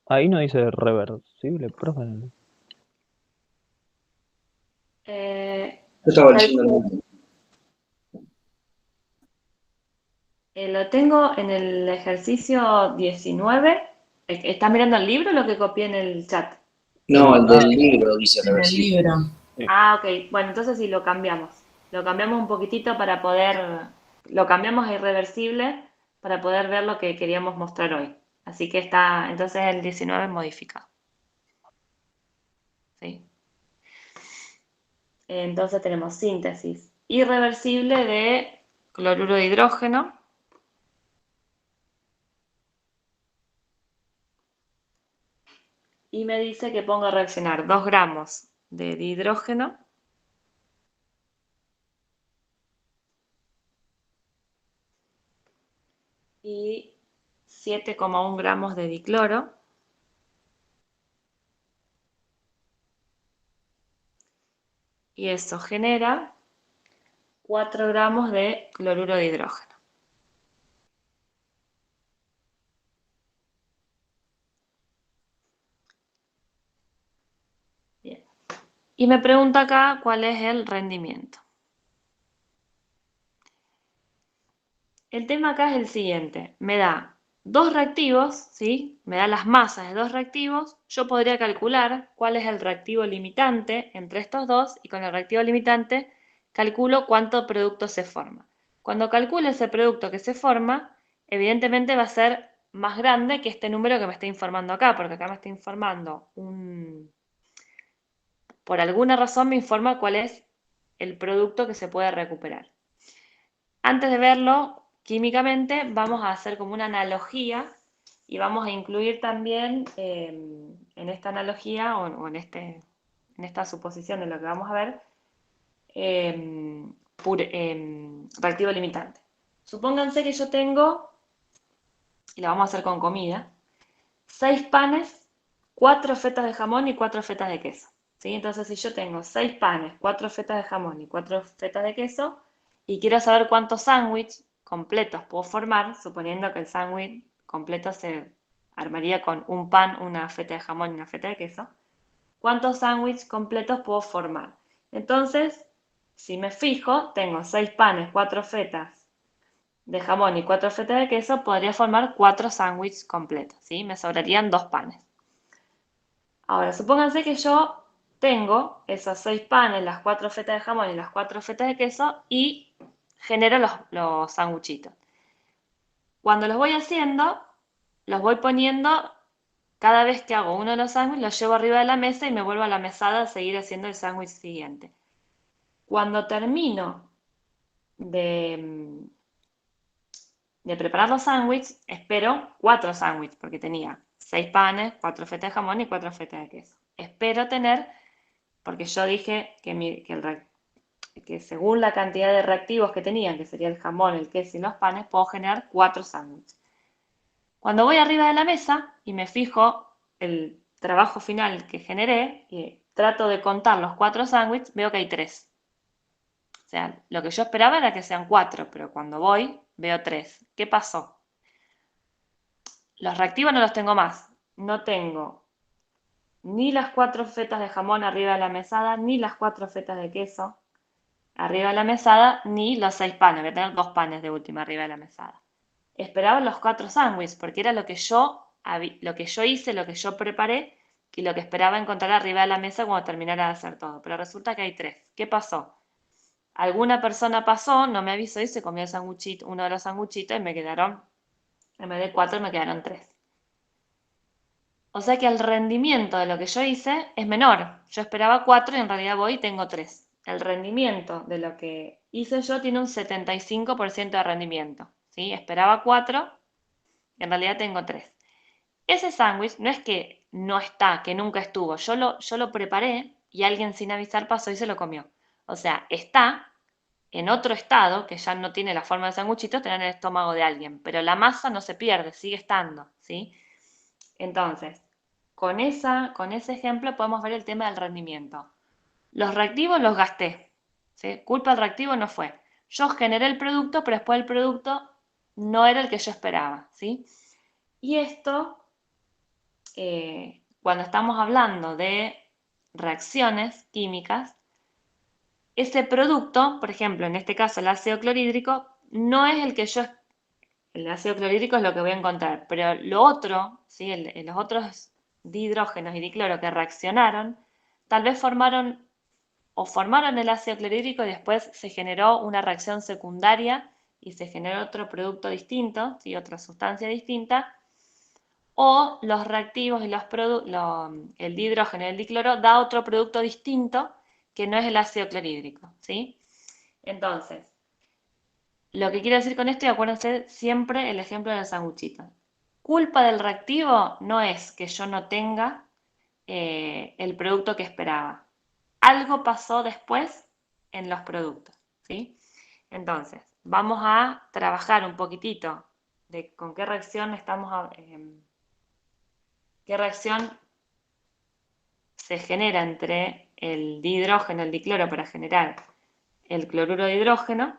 Ahí no dice reversible, profe. Yo estaba leyendo el mismo. Lo tengo en el ejercicio 19. ¿Estás mirando el libro o lo que copié en el chat? No, el del libro dice En el reversible. libro. Ah, ok. Bueno, entonces sí, lo cambiamos. Lo cambiamos un poquitito para poder... Lo cambiamos a irreversible para poder ver lo que queríamos mostrar hoy. Así que está, entonces el 19 modificado. ¿Sí? Entonces tenemos síntesis irreversible de cloruro de hidrógeno. Y me dice que ponga a reaccionar 2 gramos de dihidrógeno y 7,1 gramos de dicloro. Y eso genera 4 gramos de cloruro de hidrógeno. Bien. Y me pregunta acá cuál es el rendimiento. El tema acá es el siguiente. Me da dos reactivos, ¿sí? Me da las masas de dos reactivos. Yo podría calcular cuál es el reactivo limitante entre estos dos y con el reactivo limitante calculo cuánto producto se forma. Cuando calcule ese producto que se forma, evidentemente va a ser más grande que este número que me está informando acá, porque acá me está informando por alguna razón me informa cuál es el producto que se puede recuperar. Antes de verlo químicamente, vamos a hacer como una analogía y vamos a incluir también en esta analogía o en esta suposición de lo que vamos a ver, reactivo limitante. Supónganse que yo tengo, y lo vamos a hacer con comida, 6 panes, 4 fetas de jamón y 4 fetas de queso. ¿Sí? Entonces, si yo tengo 6 panes, 4 fetas de jamón y 4 fetas de queso, y quiero saber cuántos sándwiches completos puedo formar, suponiendo que el sándwich completo se armaría con un pan, una feta de jamón y una feta de queso, ¿cuántos sándwiches completos puedo formar? Entonces, si me fijo, tengo 6 panes, 4 fetas de jamón y 4 fetas de queso, podría formar 4 sándwiches completos, ¿sí? Me sobrarían 2 panes. Ahora, supónganse que yo tengo esos 6 panes, las 4 fetas de jamón y las 4 fetas de queso y genero los sanguchitos. Cuando los voy haciendo, los voy poniendo, cada vez que hago uno de los sándwiches, los llevo arriba de la mesa y me vuelvo a la mesada a seguir haciendo el sándwich siguiente. Cuando termino de preparar los sándwiches, espero 4 sándwiches, porque tenía 6 panes, 4 fetas de jamón y 4 fetas de queso. Espero tener, porque yo dije que según la cantidad de reactivos que tenían, que sería el jamón, el queso y los panes, puedo generar 4 sándwiches. Cuando voy arriba de la mesa y me fijo el trabajo final que generé y trato de contar los 4 sándwiches, veo que hay 3. O sea, lo que yo esperaba era que sean 4, pero cuando voy veo 3. ¿Qué pasó? Los reactivos no los tengo más. No tengo ni las 4 fetas de jamón arriba de la mesada, ni las 4 fetas de queso arriba de la mesada, ni los 6 panes. Voy a tener 2 panes de última arriba de la mesada. Esperaba los 4 sándwiches porque era lo que yo hice, lo que yo preparé y lo que esperaba encontrar arriba de la mesa cuando terminara de hacer todo. Pero resulta que hay 3. ¿Qué pasó? Alguna persona pasó, no me avisó y se comió el sanguchito, uno de los sanguchitos y me quedaron, en vez de 4, me quedaron 3. O sea que el rendimiento de lo que yo hice es menor. Yo esperaba 4 y en realidad voy y tengo 3. El rendimiento de lo que hice yo tiene un 75% de rendimiento. ¿Sí? Esperaba 4 y en realidad tengo 3. Ese sándwich no es que no está, que nunca estuvo. Yo lo preparé y alguien sin avisar pasó y se lo comió. O sea, está en otro estado, que ya no tiene la forma de sanguchito, está en el estómago de alguien. Pero la masa no se pierde, sigue estando. ¿Sí? Entonces, con ese ejemplo podemos ver el tema del rendimiento. Los reactivos los gasté. ¿Sí? Culpa del reactivo no fue. Yo generé el producto, pero después el producto no era el que yo esperaba. ¿Sí? Y esto, cuando estamos hablando de reacciones químicas, ese producto, por ejemplo, en este caso el ácido clorhídrico, no es el que yo. El ácido clorhídrico es lo que voy a encontrar, pero lo otro, ¿sí? Los otros dihidrógenos y dicloro que reaccionaron, tal vez formaron el ácido clorhídrico y después se generó una reacción secundaria y se generó otro producto distinto, ¿sí? Otra sustancia distinta, o los reactivos y el dihidrógeno y el dicloro da otro producto distinto que no es el ácido clorhídrico, ¿sí? Entonces, lo que quiero decir con esto, y acuérdense siempre el ejemplo del sanguchito. Culpa del reactivo no es que yo no tenga el producto que esperaba. Algo pasó después en los productos, ¿sí? Entonces, vamos a trabajar un poquitito de con qué reacción qué reacción se genera entre el dihidrógeno y el dicloro para generar el cloruro de hidrógeno.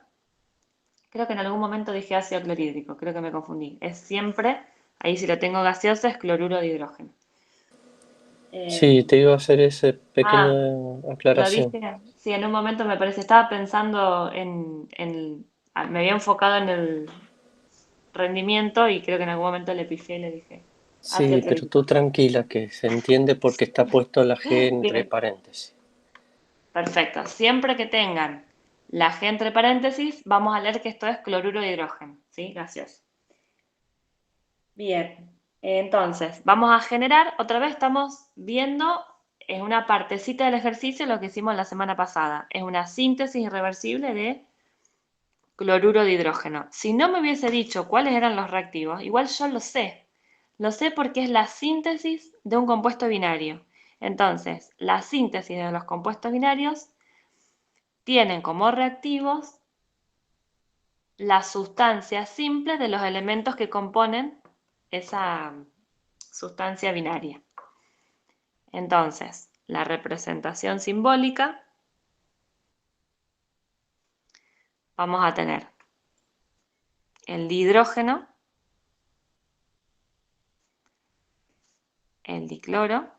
Creo que en algún momento dije ácido clorhídrico, creo que me confundí. Es siempre, ahí si lo tengo gaseoso, es cloruro de hidrógeno. Sí, te iba a hacer esa pequeña Ah, ¿lo aclaración. dije? Sí, en un momento me parece, estaba pensando me había enfocado en el rendimiento y creo que en algún momento le pifié y le dije ácido Sí, pero tú clorhídrico. tranquila, que se entiende porque está puesto la G entre Bien, paréntesis. perfecto. Siempre que tengan la G entre paréntesis, vamos a leer que esto es cloruro de hidrógeno, ¿sí? Gaseoso. Bien, entonces vamos a generar, otra vez estamos viendo, es una partecita del ejercicio lo que hicimos la semana pasada, es una síntesis irreversible de cloruro de hidrógeno. Si no me hubiese dicho cuáles eran los reactivos, igual yo lo sé porque es la síntesis de un compuesto binario. Entonces, la síntesis de los compuestos binarios tienen como reactivos las sustancias simples de los elementos que componen esa sustancia binaria. Entonces, la representación simbólica, vamos a tener el dihidrógeno, el dicloro,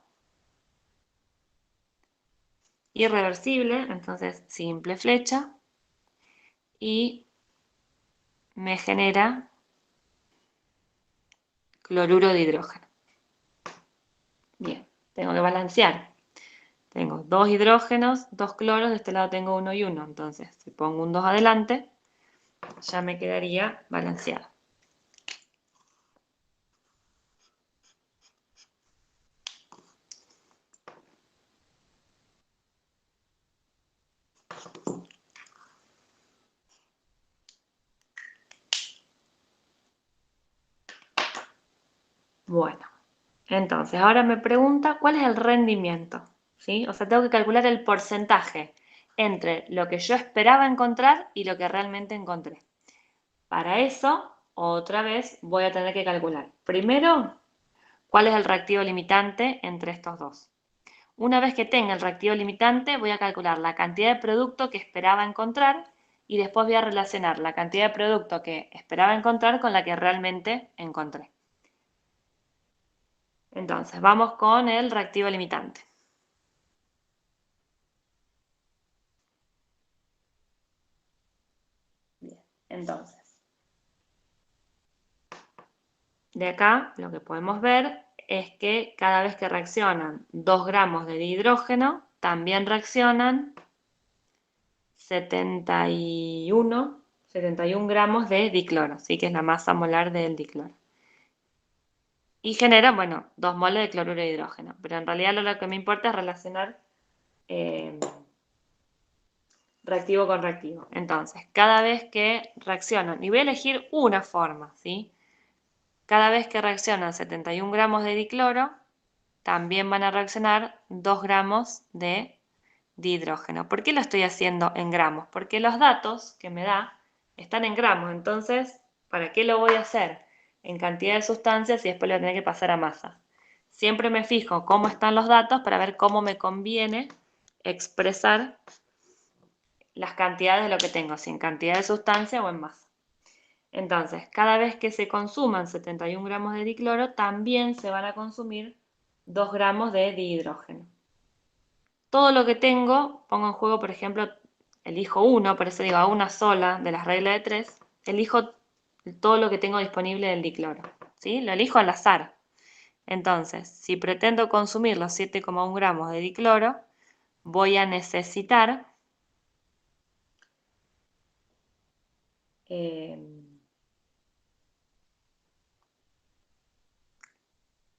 irreversible, entonces simple flecha, y me genera cloruro de hidrógeno. Bien, tengo que balancear. Tengo 2 hidrógenos, 2 cloros, de este lado tengo 1 y 1, entonces si pongo un 2 adelante, ya me quedaría balanceado. Bueno, entonces ahora me pregunta cuál es el rendimiento, ¿sí? O sea, tengo que calcular el porcentaje entre lo que yo esperaba encontrar y lo que realmente encontré. Para eso otra vez voy a tener que calcular. Primero, ¿cuál es el reactivo limitante entre estos dos? Una vez que tenga el reactivo limitante, voy a calcular la cantidad de producto que esperaba encontrar y después voy a relacionar la cantidad de producto que esperaba encontrar con la que realmente encontré. Entonces, vamos con el reactivo limitante. Bien, entonces, de acá lo que podemos ver es que cada vez que reaccionan 2 gramos de dihidrógeno, también reaccionan 71 gramos de dicloro, ¿sí? Que es la masa molar del dicloro. Y generan, bueno, 2 moles de cloruro de hidrógeno. Pero en realidad lo que me importa es relacionar reactivo con reactivo. Entonces, cada vez que reaccionan, y voy a elegir una forma, ¿sí? Cada vez que reaccionan 71 gramos de dicloro, también van a reaccionar 2 gramos de dihidrógeno. ¿Por qué lo estoy haciendo en gramos? Porque los datos que me da están en gramos. Entonces, ¿para qué lo voy a hacer en cantidad de sustancias y después lo voy a tener que pasar a masa? Siempre me fijo cómo están los datos para ver cómo me conviene expresar las cantidades de lo que tengo, si en cantidad de sustancia o en masa. Entonces, cada vez que se consuman 71 gramos de dicloro, también se van a consumir 2 gramos de dihidrógeno. Todo lo que tengo, pongo en juego, por ejemplo, elijo uno, por eso digo a una sola de las reglas de 3, elijo todo lo que tengo disponible del dicloro, ¿sí? Lo elijo al azar. Entonces, si pretendo consumir los 7,1 gramos de dicloro, voy a necesitar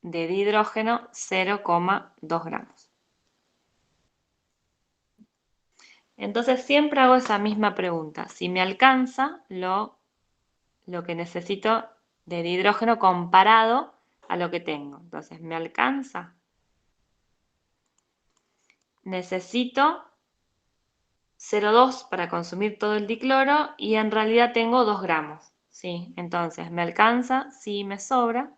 de dihidrógeno 0,2 gramos. Entonces siempre hago esa misma pregunta. Si me alcanza lo que necesito de dihidrógeno comparado a lo que tengo. Entonces, ¿me alcanza? Necesito 0,2 para consumir todo el dicloro y en realidad tengo 2 gramos. ¿Sí? Entonces, ¿me alcanza? Sí, me sobra.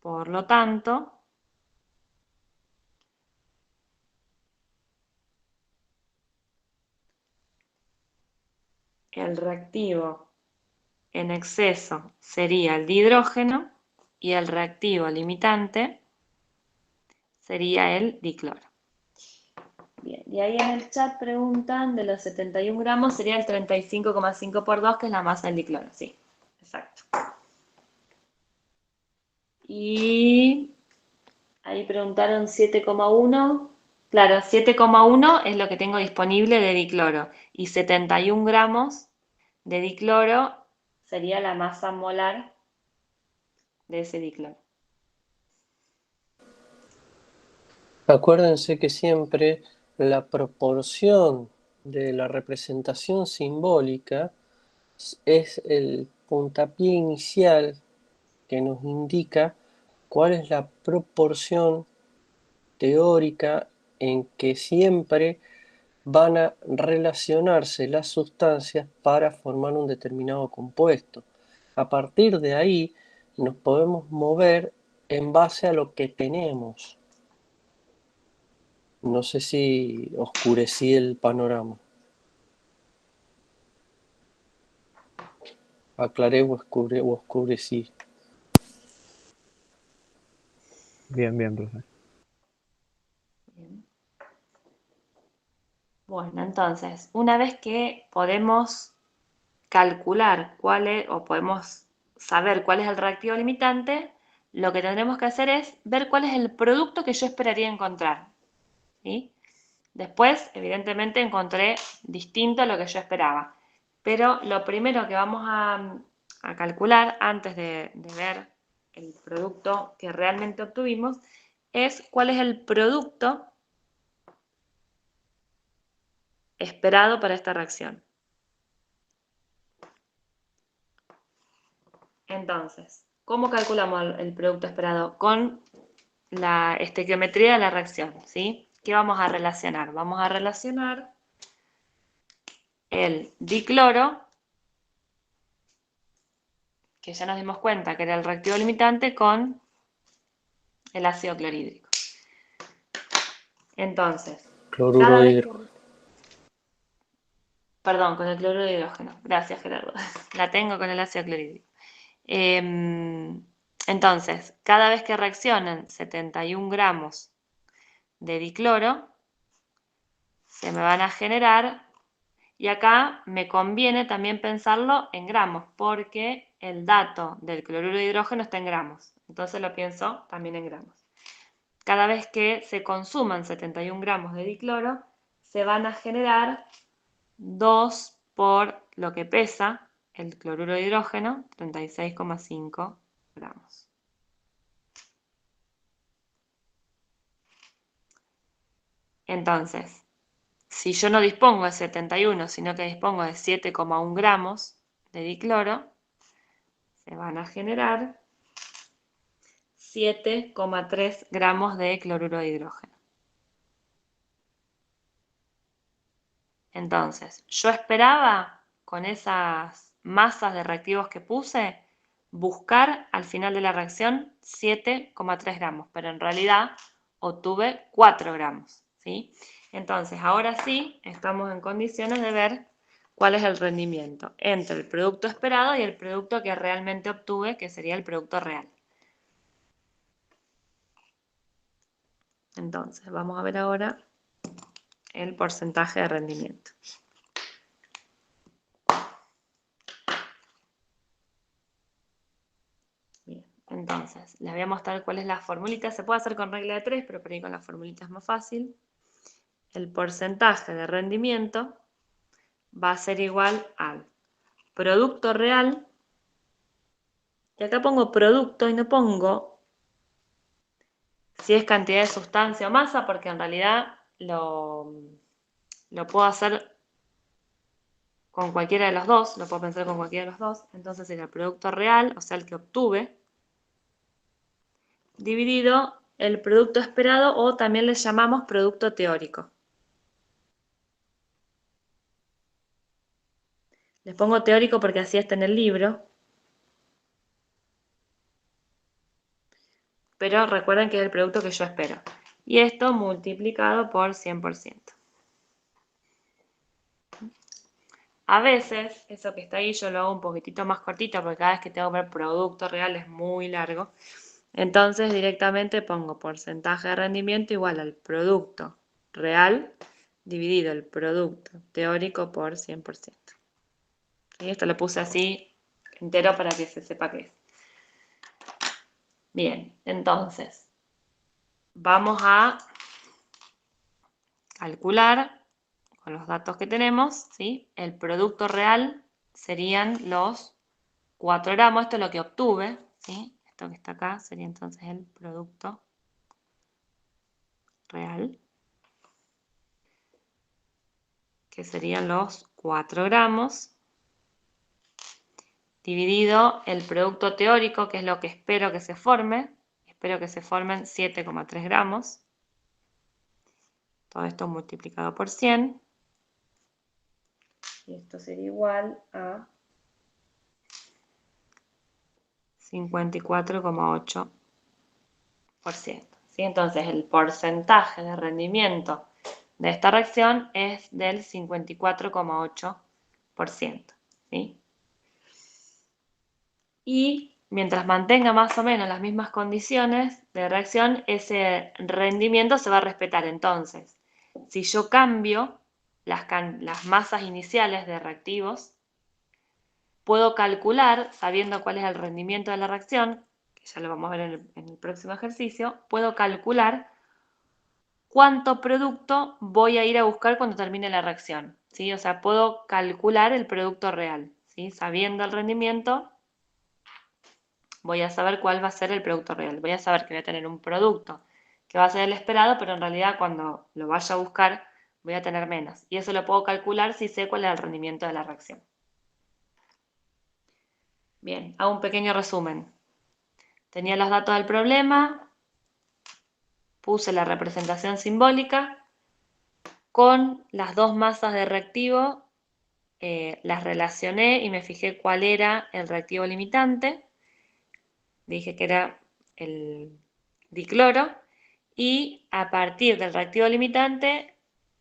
Por lo tanto, el reactivo en exceso sería el dihidrógeno y el reactivo limitante sería el dicloro. Bien, y ahí en el chat preguntan de los 71 gramos sería el 35,5 por 2, que es la masa del dicloro. Sí, exacto. Y ahí preguntaron 7,1. Claro, 7,1 es lo que tengo disponible de dicloro. Y 71 gramos de dicloro sería la masa molar de ese dicloro. Acuérdense que siempre la proporción de la representación simbólica es el puntapié inicial que nos indica cuál es la proporción teórica en que siempre van a relacionarse las sustancias para formar un determinado compuesto. A partir de ahí nos podemos mover en base a lo que tenemos. No sé si oscurecí el panorama. Aclaré o oscurecí. Bien, bien, profe. Bien. Bueno, entonces, una vez que podemos calcular cuál es, o podemos saber cuál es el reactivo limitante, lo que tendremos que hacer es ver cuál es el producto que yo esperaría encontrar. ¿Sí? Después, evidentemente, encontré distinto a lo que yo esperaba. Pero lo primero que vamos a calcular antes de ver el producto que realmente obtuvimos es cuál es el producto esperado para esta reacción. Entonces, ¿cómo calculamos el producto esperado? Con la estequiometría de la reacción, ¿sí? ¿Qué vamos a relacionar? Vamos a relacionar el dicloro que ya nos dimos cuenta que era el reactivo limitante con el ácido clorhídrico. Entonces, Cloruro cada de vez hidrógeno. perdón, con el cloruro de hidrógeno. Gracias, Gerardo. La tengo con el ácido clorhídrico. Entonces, cada vez que reaccionen 71 gramos de dicloro, se me van a generar, y acá me conviene también pensarlo en gramos, porque el dato del cloruro de hidrógeno está en gramos. Entonces lo pienso también en gramos. Cada vez que se consuman 71 gramos de dicloro, se van a generar 2 por lo que pesa el cloruro de hidrógeno, 36,5 gramos. Entonces, si yo no dispongo de 71, sino que dispongo de 7,1 gramos de dicloro, se van a generar 7,3 gramos de cloruro de hidrógeno. Entonces, yo esperaba, con esas masas de reactivos que puse, buscar al final de la reacción 7,3 gramos, pero en realidad obtuve 4 gramos, ¿sí? Entonces, ahora sí, estamos en condiciones de ver cuál es el rendimiento entre el producto esperado y el producto que realmente obtuve, que sería el producto real. Entonces, vamos a ver ahora el porcentaje de rendimiento. Bien, entonces, les voy a mostrar cuál es la formulita. Se puede hacer con regla de 3, pero por ahí con la formulita es más fácil. El porcentaje de rendimiento va a ser igual al producto real, y acá pongo producto y no pongo si es cantidad de sustancia o masa, porque en realidad lo puedo hacer con cualquiera de los dos, lo puedo pensar con cualquiera de los dos. Entonces sería el producto real, o sea, el que obtuve, dividido el producto esperado, o también le llamamos producto teórico. Les pongo teórico porque así está en el libro. Pero recuerden que es el producto que yo espero. Y esto multiplicado por 100%. A veces, eso que está ahí yo lo hago un poquitito más cortito, porque cada vez que tengo que ver producto real es muy largo. Entonces directamente pongo porcentaje de rendimiento igual al producto real dividido el producto teórico por 100%. Y esto lo puse así entero para que se sepa qué es. Bien, entonces vamos a calcular con los datos que tenemos, ¿sí? El producto real serían los 4 gramos, esto es lo que obtuve, ¿sí? Esto que está acá sería entonces el producto real, que serían los 4 gramos, dividido el producto teórico, que es lo que espero que se forme. Espero que se formen 7,3 gramos. Todo esto multiplicado por 100. Y esto sería igual a 54,8%. ¿Sí? Entonces el porcentaje de rendimiento de esta reacción es del 54,8%. ¿Sí? Y mientras mantenga más o menos las mismas condiciones de reacción, ese rendimiento se va a respetar. Entonces, si yo cambio las masas iniciales de reactivos, puedo calcular, sabiendo cuál es el rendimiento de la reacción, que ya lo vamos a ver en el próximo ejercicio, puedo calcular cuánto producto voy a ir a buscar cuando termine la reacción, ¿sí? O sea, puedo calcular el producto real, ¿sí? Sabiendo el rendimiento, voy a saber cuál va a ser el producto real. Voy a saber que voy a tener un producto que va a ser el esperado, pero en realidad cuando lo vaya a buscar voy a tener menos. Y eso lo puedo calcular si sé cuál es el rendimiento de la reacción. Bien, hago un pequeño resumen. Tenía los datos del problema, puse la representación simbólica con las dos masas de reactivo las relacioné y me fijé cuál era el reactivo limitante. Dije que era el dicloro. Y a partir del reactivo limitante,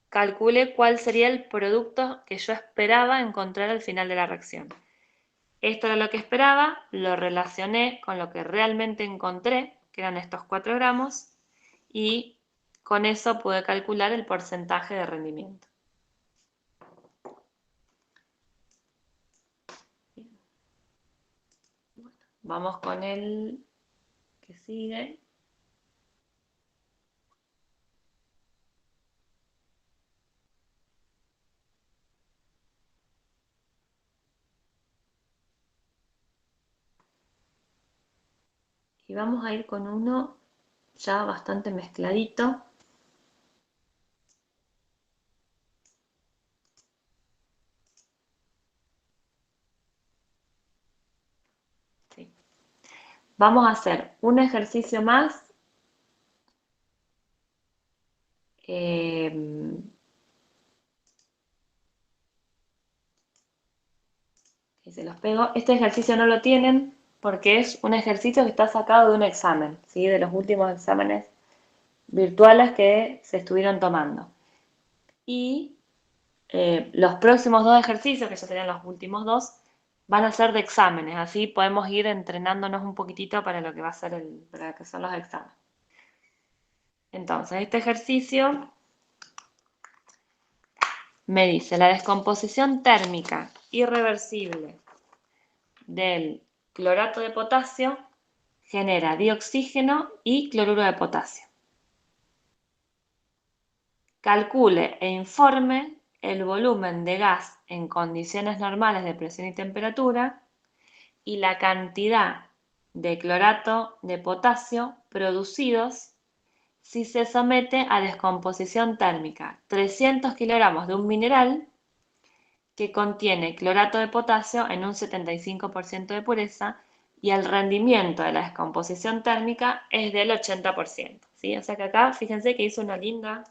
calculé cuál sería el producto que yo esperaba encontrar al final de la reacción. Esto era lo que esperaba, lo relacioné con lo que realmente encontré, que eran estos 4 gramos, y con eso pude calcular el porcentaje de rendimiento. Vamos con el que sigue. Y vamos a ir con uno ya bastante mezcladito. Sí. Vamos a hacer un ejercicio más. Y se los pego. Este ejercicio no lo tienen porque es un ejercicio que está sacado de un examen, ¿sí? De los últimos exámenes virtuales que se estuvieron tomando. Y los próximos 2 ejercicios, que ya serían los últimos 2, van a ser de exámenes, así podemos ir entrenándonos un poquitito para lo que va a ser para lo que son los exámenes. Entonces, este ejercicio me dice la descomposición térmica irreversible del clorato de potasio genera dioxígeno y cloruro de potasio. Calcule e informe el volumen de gas en condiciones normales de presión y temperatura y la cantidad de clorato de potasio producidos si se somete a descomposición térmica 300 kilogramos de un mineral que contiene clorato de potasio en un 75% de pureza y el rendimiento de la descomposición térmica es del 80%, ¿sí? O sea que acá fíjense que hizo una linda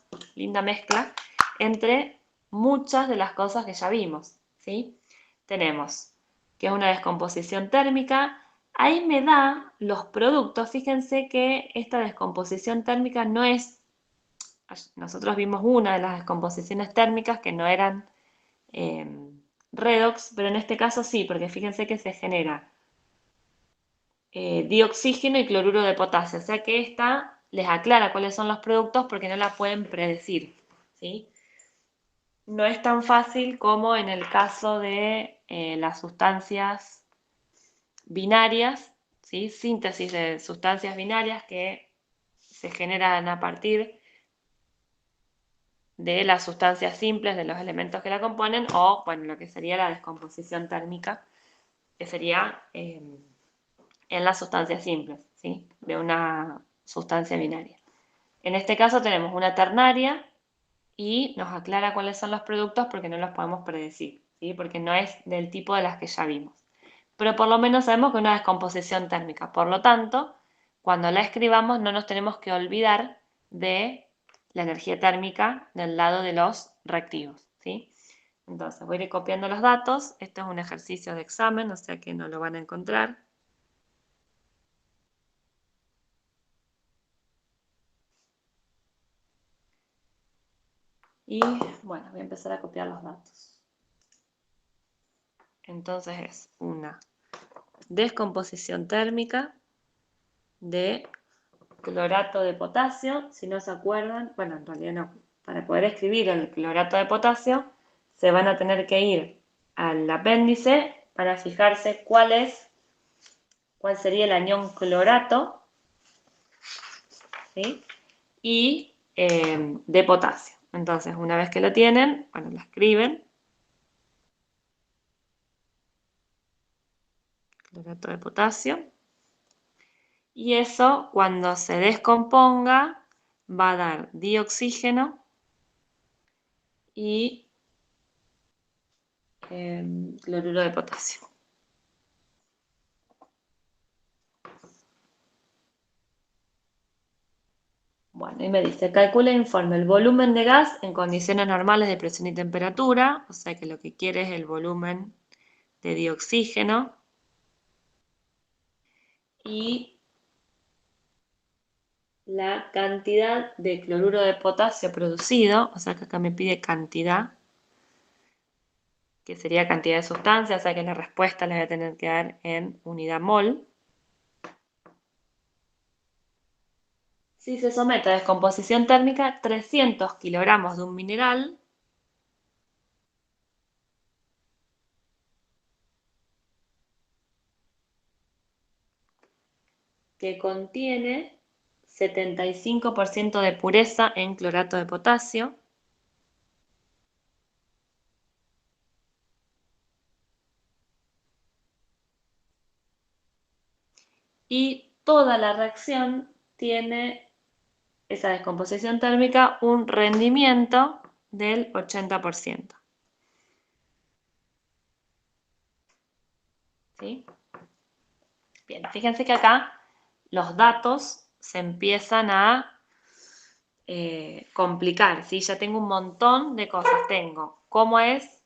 mezcla entre muchas de las cosas que ya vimos, ¿sí? Tenemos que es una descomposición térmica. Ahí me da los productos. Fíjense que esta descomposición térmica no es... Nosotros vimos una de las descomposiciones térmicas que no eran redox, pero en este caso sí, porque fíjense que se genera dioxígeno y cloruro de potasio. O sea que esta les aclara cuáles son los productos porque no la pueden predecir, ¿sí? No es tan fácil como en el caso de las sustancias binarias, ¿sí? Síntesis de sustancias binarias que se generan a partir de las sustancias simples, de los elementos que la componen, o bueno, lo que sería la descomposición térmica, que sería en las sustancias simples, ¿sí? De una sustancia binaria. En este caso tenemos una ternaria y nos aclara cuáles son los productos porque no los podemos predecir, ¿sí? Porque no es del tipo de las que ya vimos. Pero por lo menos sabemos que es una descomposición térmica. Por lo tanto, cuando la escribamos no nos tenemos que olvidar de la energía térmica del lado de los reactivos, ¿sí? Entonces voy a ir copiando los datos. Esto es un ejercicio de examen, o sea que no lo van a encontrar. Y bueno, voy a empezar a copiar los datos. Entonces es una descomposición térmica de clorato de potasio. Si no se acuerdan, bueno, en realidad no, para poder escribir el clorato de potasio se van a tener que ir al apéndice para fijarse cuál sería el anión clorato, ¿sí? Y de potasio. Entonces, una vez que lo tienen, bueno, lo escriben. Clorato de potasio. Y eso, cuando se descomponga, va a dar dioxígeno y cloruro de potasio. Bueno, y me dice, calcula e informe el volumen de gas en condiciones normales de presión y temperatura, o sea que lo que quiere es el volumen de dioxígeno, y la cantidad de cloruro de potasio producido, o sea que acá me pide cantidad, que sería cantidad de sustancia, o sea que la respuesta la voy a tener que dar en unidad mol. Si se somete a descomposición térmica 300 kilogramos de un mineral, que contiene 75% de pureza en clorato de potasio, y toda la reacción tiene, esa descomposición térmica, un rendimiento del 80%. ¿Sí? Bien, fíjense que acá los datos se empiezan a complicar, ¿sí? Ya tengo un montón de cosas. Tengo cómo es,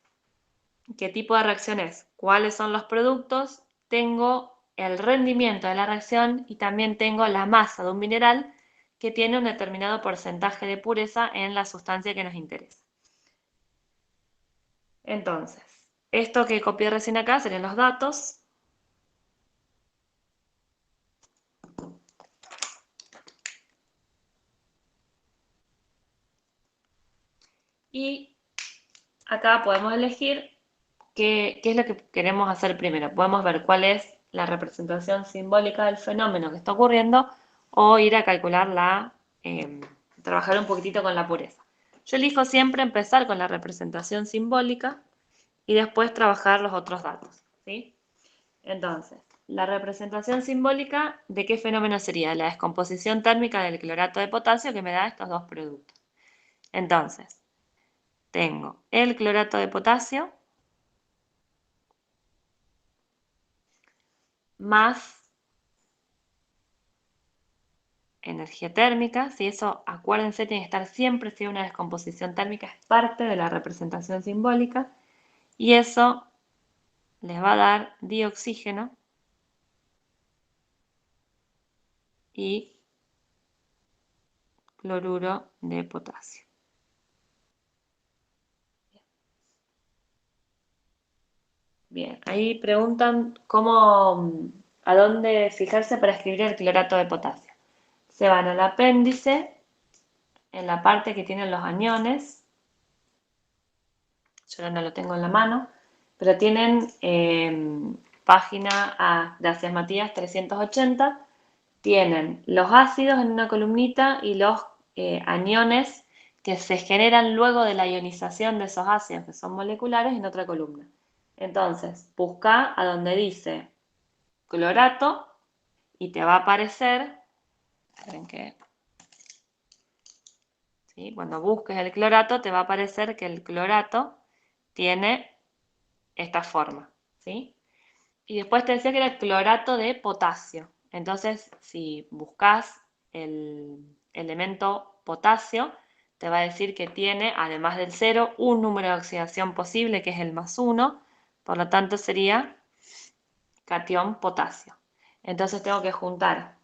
qué tipo de reacción es, cuáles son los productos, tengo el rendimiento de la reacción y también tengo la masa de un mineral que tiene un determinado porcentaje de pureza en la sustancia que nos interesa. Entonces, esto que copié recién acá serían los datos. Y acá podemos elegir qué es lo que queremos hacer primero. Podemos ver cuál es la representación simbólica del fenómeno que está ocurriendo o ir a calcular trabajar un poquitito con la pureza. Yo elijo siempre empezar con la representación simbólica y después trabajar los otros datos, ¿sí? Entonces, la representación simbólica, ¿de qué fenómeno sería? La descomposición térmica del clorato de potasio que me da estos dos productos. Entonces, tengo el clorato de potasio más energía térmica, si eso, acuérdense, tiene que estar siempre, si hay una descomposición térmica, es parte de la representación simbólica, y eso les va a dar dioxígeno y cloruro de potasio. Bien, ahí preguntan a dónde fijarse para escribir el clorato de potasio. Se van al apéndice, en la parte que tienen los aniones. Yo no lo tengo en la mano, pero tienen página, gracias Matías, 380, tienen los ácidos en una columnita y los aniones que se generan luego de la ionización de esos ácidos que son moleculares en otra columna. Entonces, busca a donde dice clorato y te va a aparecer, ¿saben qué? ¿Sí? Cuando busques el clorato te va a aparecer que el clorato tiene esta forma, ¿sí? Y después te decía que era el clorato de potasio. Entonces, si buscas el elemento potasio, te va a decir que tiene, además del 0, un número de oxidación posible, que es el +1. Por lo tanto, sería catión potasio. Entonces tengo que juntar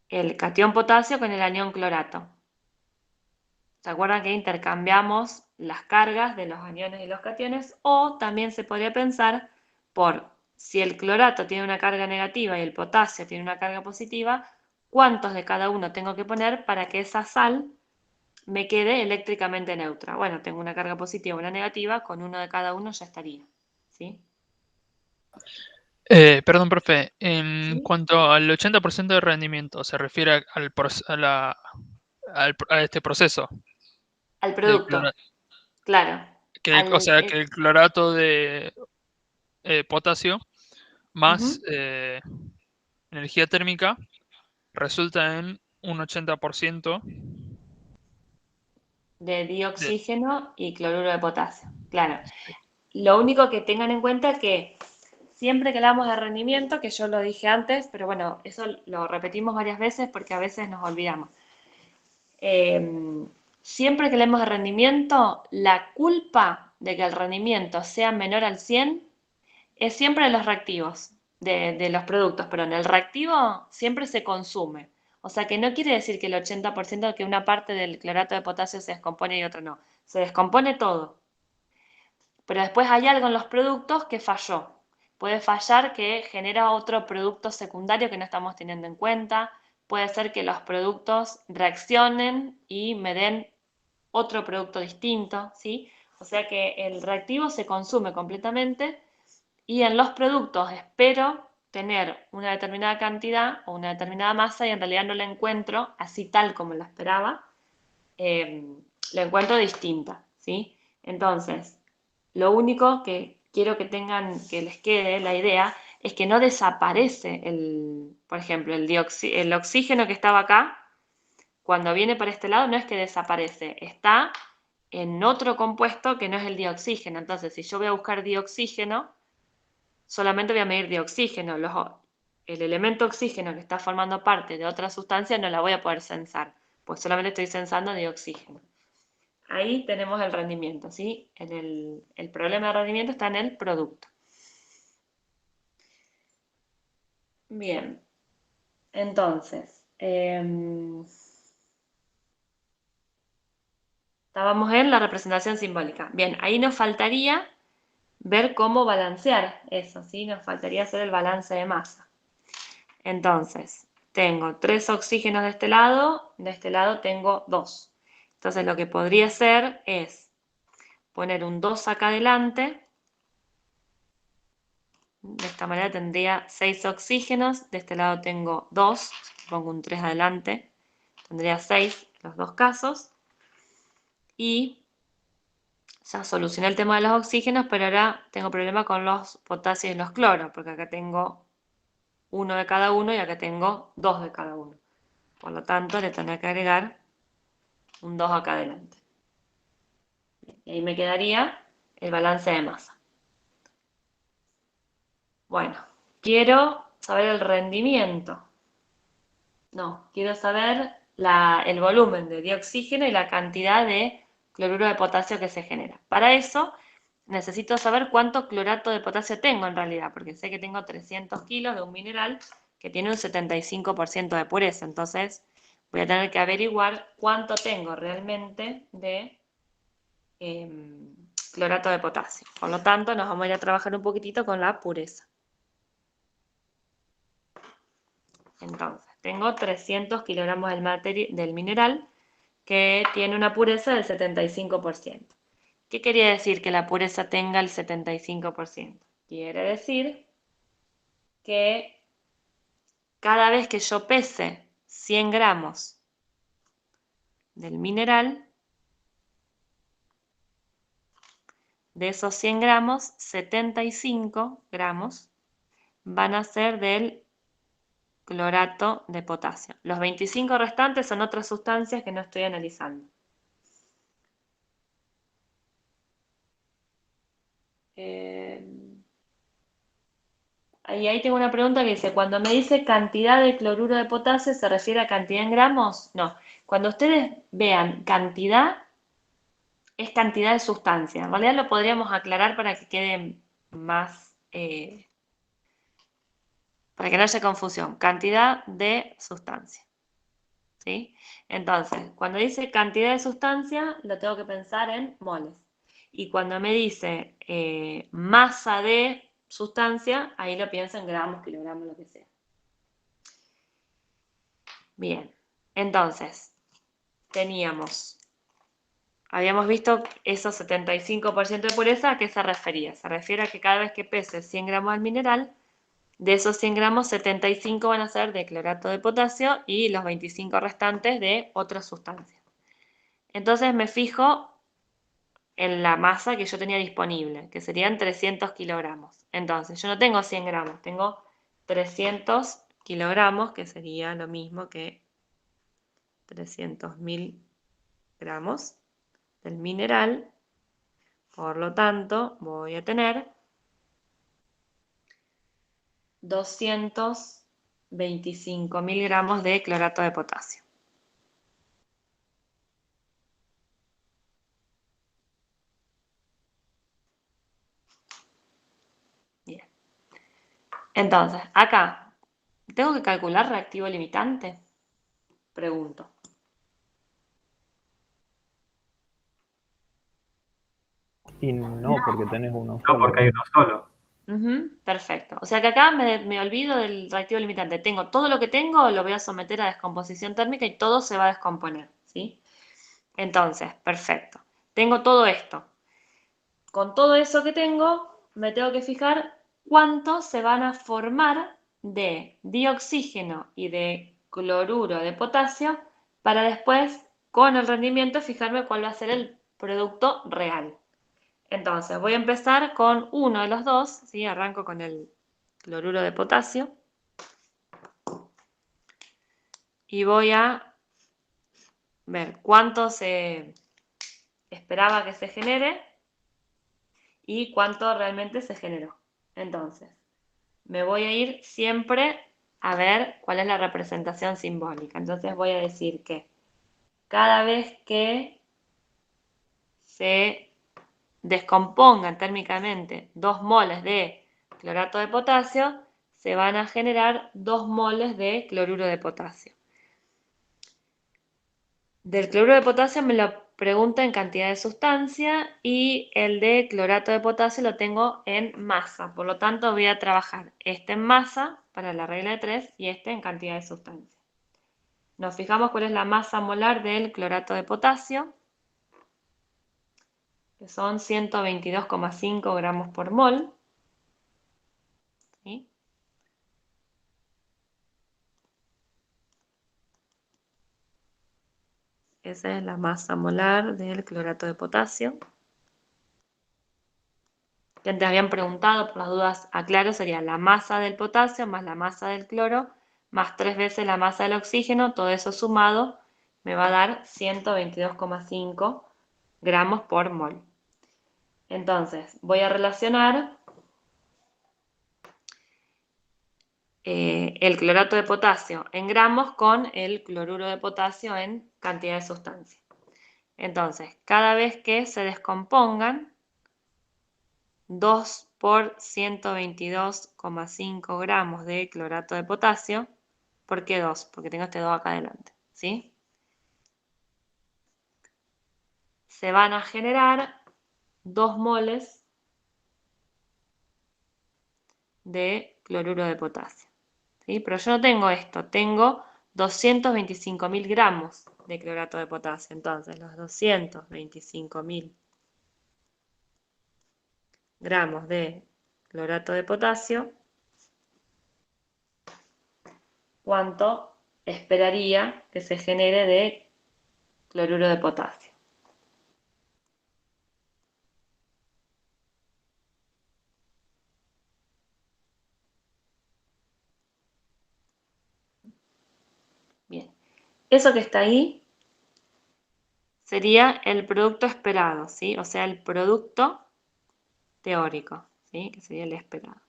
el catión potasio con el anión clorato. ¿Se acuerdan que intercambiamos las cargas de los aniones y los cationes? O también se podría pensar por si el clorato tiene una carga negativa y el potasio tiene una carga positiva, ¿cuántos de cada uno tengo que poner para que esa sal me quede eléctricamente neutra? Bueno, tengo una carga positiva y una negativa, con uno de cada uno ya estaría, ¿sí? Perdón, profe, en ¿Sí? cuanto al 80% de rendimiento, ¿se refiere a este proceso Al del producto, clorato? claro. O sea, que el clorato de potasio más energía térmica resulta en un 80% de de... dioxígeno y cloruro de potasio, claro. Lo único que tengan en cuenta es que siempre que hablamos de rendimiento, que yo lo dije antes, pero bueno, eso lo repetimos varias veces porque a veces nos olvidamos. Siempre que hablemos de rendimiento, la culpa de que el rendimiento sea menor al 100 es siempre de los reactivos, de los productos, perdón. El reactivo siempre se consume. O sea que no quiere decir que el 80% que una parte del clorato de potasio se descompone y otra no. Se descompone todo. Pero después hay algo en los productos que falló. Puede fallar que genera otro producto secundario que no estamos teniendo en cuenta. Puede ser que los productos reaccionen y me den otro producto distinto, ¿sí? O sea que el reactivo se consume completamente y en los productos espero tener una determinada cantidad o una determinada masa y en realidad no la encuentro así tal como la esperaba, la encuentro distinta, ¿sí? Entonces, lo único que quiero que tengan, que les quede la idea, es que no desaparece por ejemplo, el oxígeno que estaba acá, cuando viene para este lado no es que desaparece, está en otro compuesto que no es el dioxígeno. Entonces, si yo voy a buscar dioxígeno, solamente voy a medir dioxígeno. El elemento oxígeno que está formando parte de otra sustancia no la voy a poder censar, pues solamente estoy censando dioxígeno. Ahí tenemos el rendimiento, ¿sí? El problema de rendimiento está en el producto. Bien, entonces, estábamos en la representación simbólica. Bien, ahí nos faltaría ver cómo balancear eso, ¿sí? Nos faltaría hacer el balance de masa. Entonces, tengo 3 oxígenos de este lado tengo 2. Entonces, lo que podría hacer es poner un 2 acá adelante. De esta manera tendría 6 oxígenos, de este lado tengo 2, pongo un 3 adelante, tendría 6 en los dos casos. Y ya solucioné el tema de los oxígenos, pero ahora tengo problema con los potasios y los cloros, porque acá tengo 1 de cada uno y acá tengo 2 de cada uno. Por lo tanto, le tendré que agregar un 2 acá adelante. Y ahí me quedaría el balance de masa. Bueno, quiero saber el rendimiento. No, quiero saber el volumen de dioxígeno y la cantidad de cloruro de potasio que se genera. Para eso necesito saber cuánto clorato de potasio tengo en realidad, porque sé que tengo 300 kilos de un mineral que tiene un 75% de pureza. Entonces voy a tener que averiguar cuánto tengo realmente de clorato de potasio. Por lo tanto, nos vamos a ir a trabajar un poquitito con la pureza. Entonces, tengo 300 kilogramos del mineral que tiene una pureza del 75%. ¿Qué quería decir que la pureza tenga el 75%? Quiere decir que cada vez que yo pese 100 gramos del mineral, de esos 100 gramos, 75 gramos van a ser del clorato de potasio. Los 25 restantes son otras sustancias que no estoy analizando. Ahí tengo una pregunta que dice, cuando me dice cantidad de cloruro de potasio, ¿se refiere a cantidad en gramos? No. Cuando ustedes vean cantidad, es cantidad de sustancia. En realidad lo podríamos aclarar para que quede más, para que no haya confusión. Cantidad de sustancia. ¿Sí? Entonces, cuando dice cantidad de sustancia, lo tengo que pensar en moles. Y cuando me dice masa de sustancia, ahí lo pienso en gramos, kilogramos, lo que sea. Bien, entonces, habíamos visto esos 75% de pureza, ¿a qué se refería? Se refiere a que cada vez que pese 100 gramos del mineral, de esos 100 gramos, 75 van a ser de clorato de potasio y los 25 restantes de otras sustancias. Entonces me fijo en la masa que yo tenía disponible, que serían 300 kilogramos. Entonces, yo no tengo 100 gramos, tengo 300 kilogramos, que sería lo mismo que 300.000 gramos del mineral. Por lo tanto, voy a tener 225.000 gramos de clorato de potasio. Bien. Entonces, acá, ¿tengo que calcular reactivo limitante? Pregunto. Y no, porque tenés uno No, solo. porque hay uno solo. Perfecto. O sea que acá me olvido del reactivo limitante. Tengo todo lo que tengo, lo voy a someter a descomposición térmica y todo se va a descomponer, ¿sí? Entonces, perfecto. Tengo todo esto. Con todo eso que tengo, me tengo que fijar cuánto se van a formar de dioxígeno y de cloruro de potasio para después, con el rendimiento, fijarme cuál va a ser el producto real. Entonces, voy a empezar con uno de los dos, ¿sí? Arranco con el cloruro de potasio y voy a ver cuánto se esperaba que se genere y cuánto realmente se generó. Entonces, me voy a ir siempre a ver cuál es la representación simbólica. Entonces voy a decir que cada vez que se descompongan térmicamente 2 moles de clorato de potasio, se van a generar 2 moles de cloruro de potasio. Del cloruro de potasio me lo pregunta en cantidad de sustancia y el de clorato de potasio lo tengo en masa. Por lo tanto, voy a trabajar este en masa para la regla de 3 y este en cantidad de sustancia. Nos fijamos cuál es la masa molar del clorato de potasio, que son 122,5 gramos por mol. ¿Sí? Esa es la masa molar del clorato de potasio. Que antes habían preguntado, por las dudas aclaro, sería la masa del potasio más la masa del cloro, más 3 veces la masa del oxígeno, todo eso sumado me va a dar 122,5 gramos por mol. Entonces, voy a relacionar el clorato de potasio en gramos con el cloruro de potasio en cantidad de sustancia. Entonces, cada vez que se descompongan, 2 por 122,5 gramos de clorato de potasio. ¿Por qué 2? Porque tengo este 2 acá adelante, ¿sí? Se van a generar 2 moles de cloruro de potasio, ¿sí? Pero yo no tengo esto, tengo 225.000 gramos de clorato de potasio. Entonces, los 225.000 gramos de clorato de potasio, ¿cuánto esperaría que se genere de cloruro de potasio? Bien, eso que está ahí sería el producto esperado, ¿sí? O sea, el producto teórico, ¿sí? Que sería el esperado.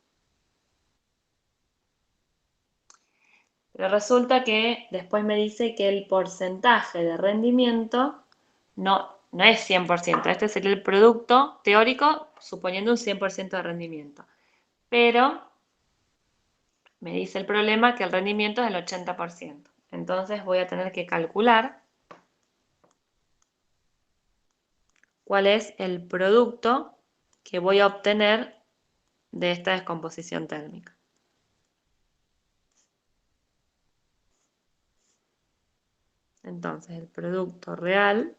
Pero resulta que después me dice que el porcentaje de rendimiento no es 100%. Este sería el producto teórico suponiendo un 100% de rendimiento. Pero me dice el problema que el rendimiento es el 80%. Entonces voy a tener que calcular cuál es el producto que voy a obtener de esta descomposición térmica. Entonces el producto real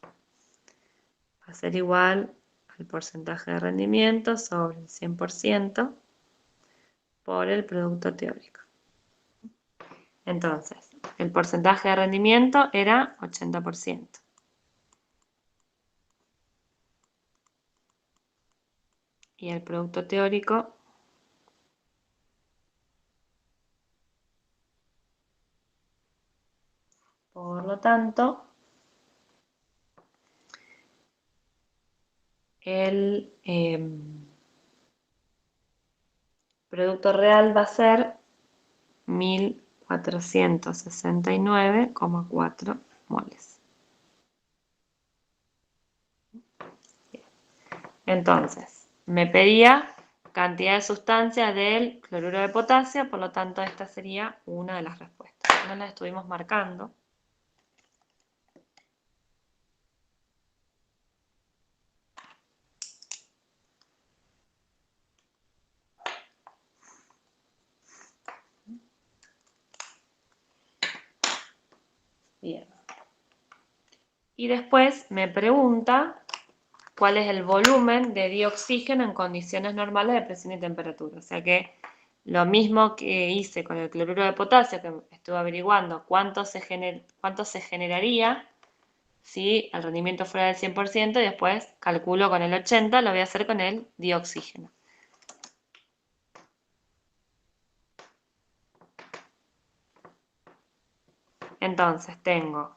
va a ser igual al porcentaje de rendimiento sobre el 100% por el producto teórico. Entonces, el porcentaje de rendimiento era 80%. Y el producto teórico por lo tanto, el producto real va a ser 1469,4 moles. Entonces, me pedía cantidad de sustancia del cloruro de potasio, por lo tanto esta sería una de las respuestas. No la estuvimos marcando. Bien. Y después me pregunta cuál es el volumen de dioxígeno en condiciones normales de presión y temperatura. O sea que lo mismo que hice con el cloruro de potasio, que estuve averiguando cuánto se generaría si el rendimiento fuera del 100% y después calculo con el 80%, lo voy a hacer con el dioxígeno. Entonces tengo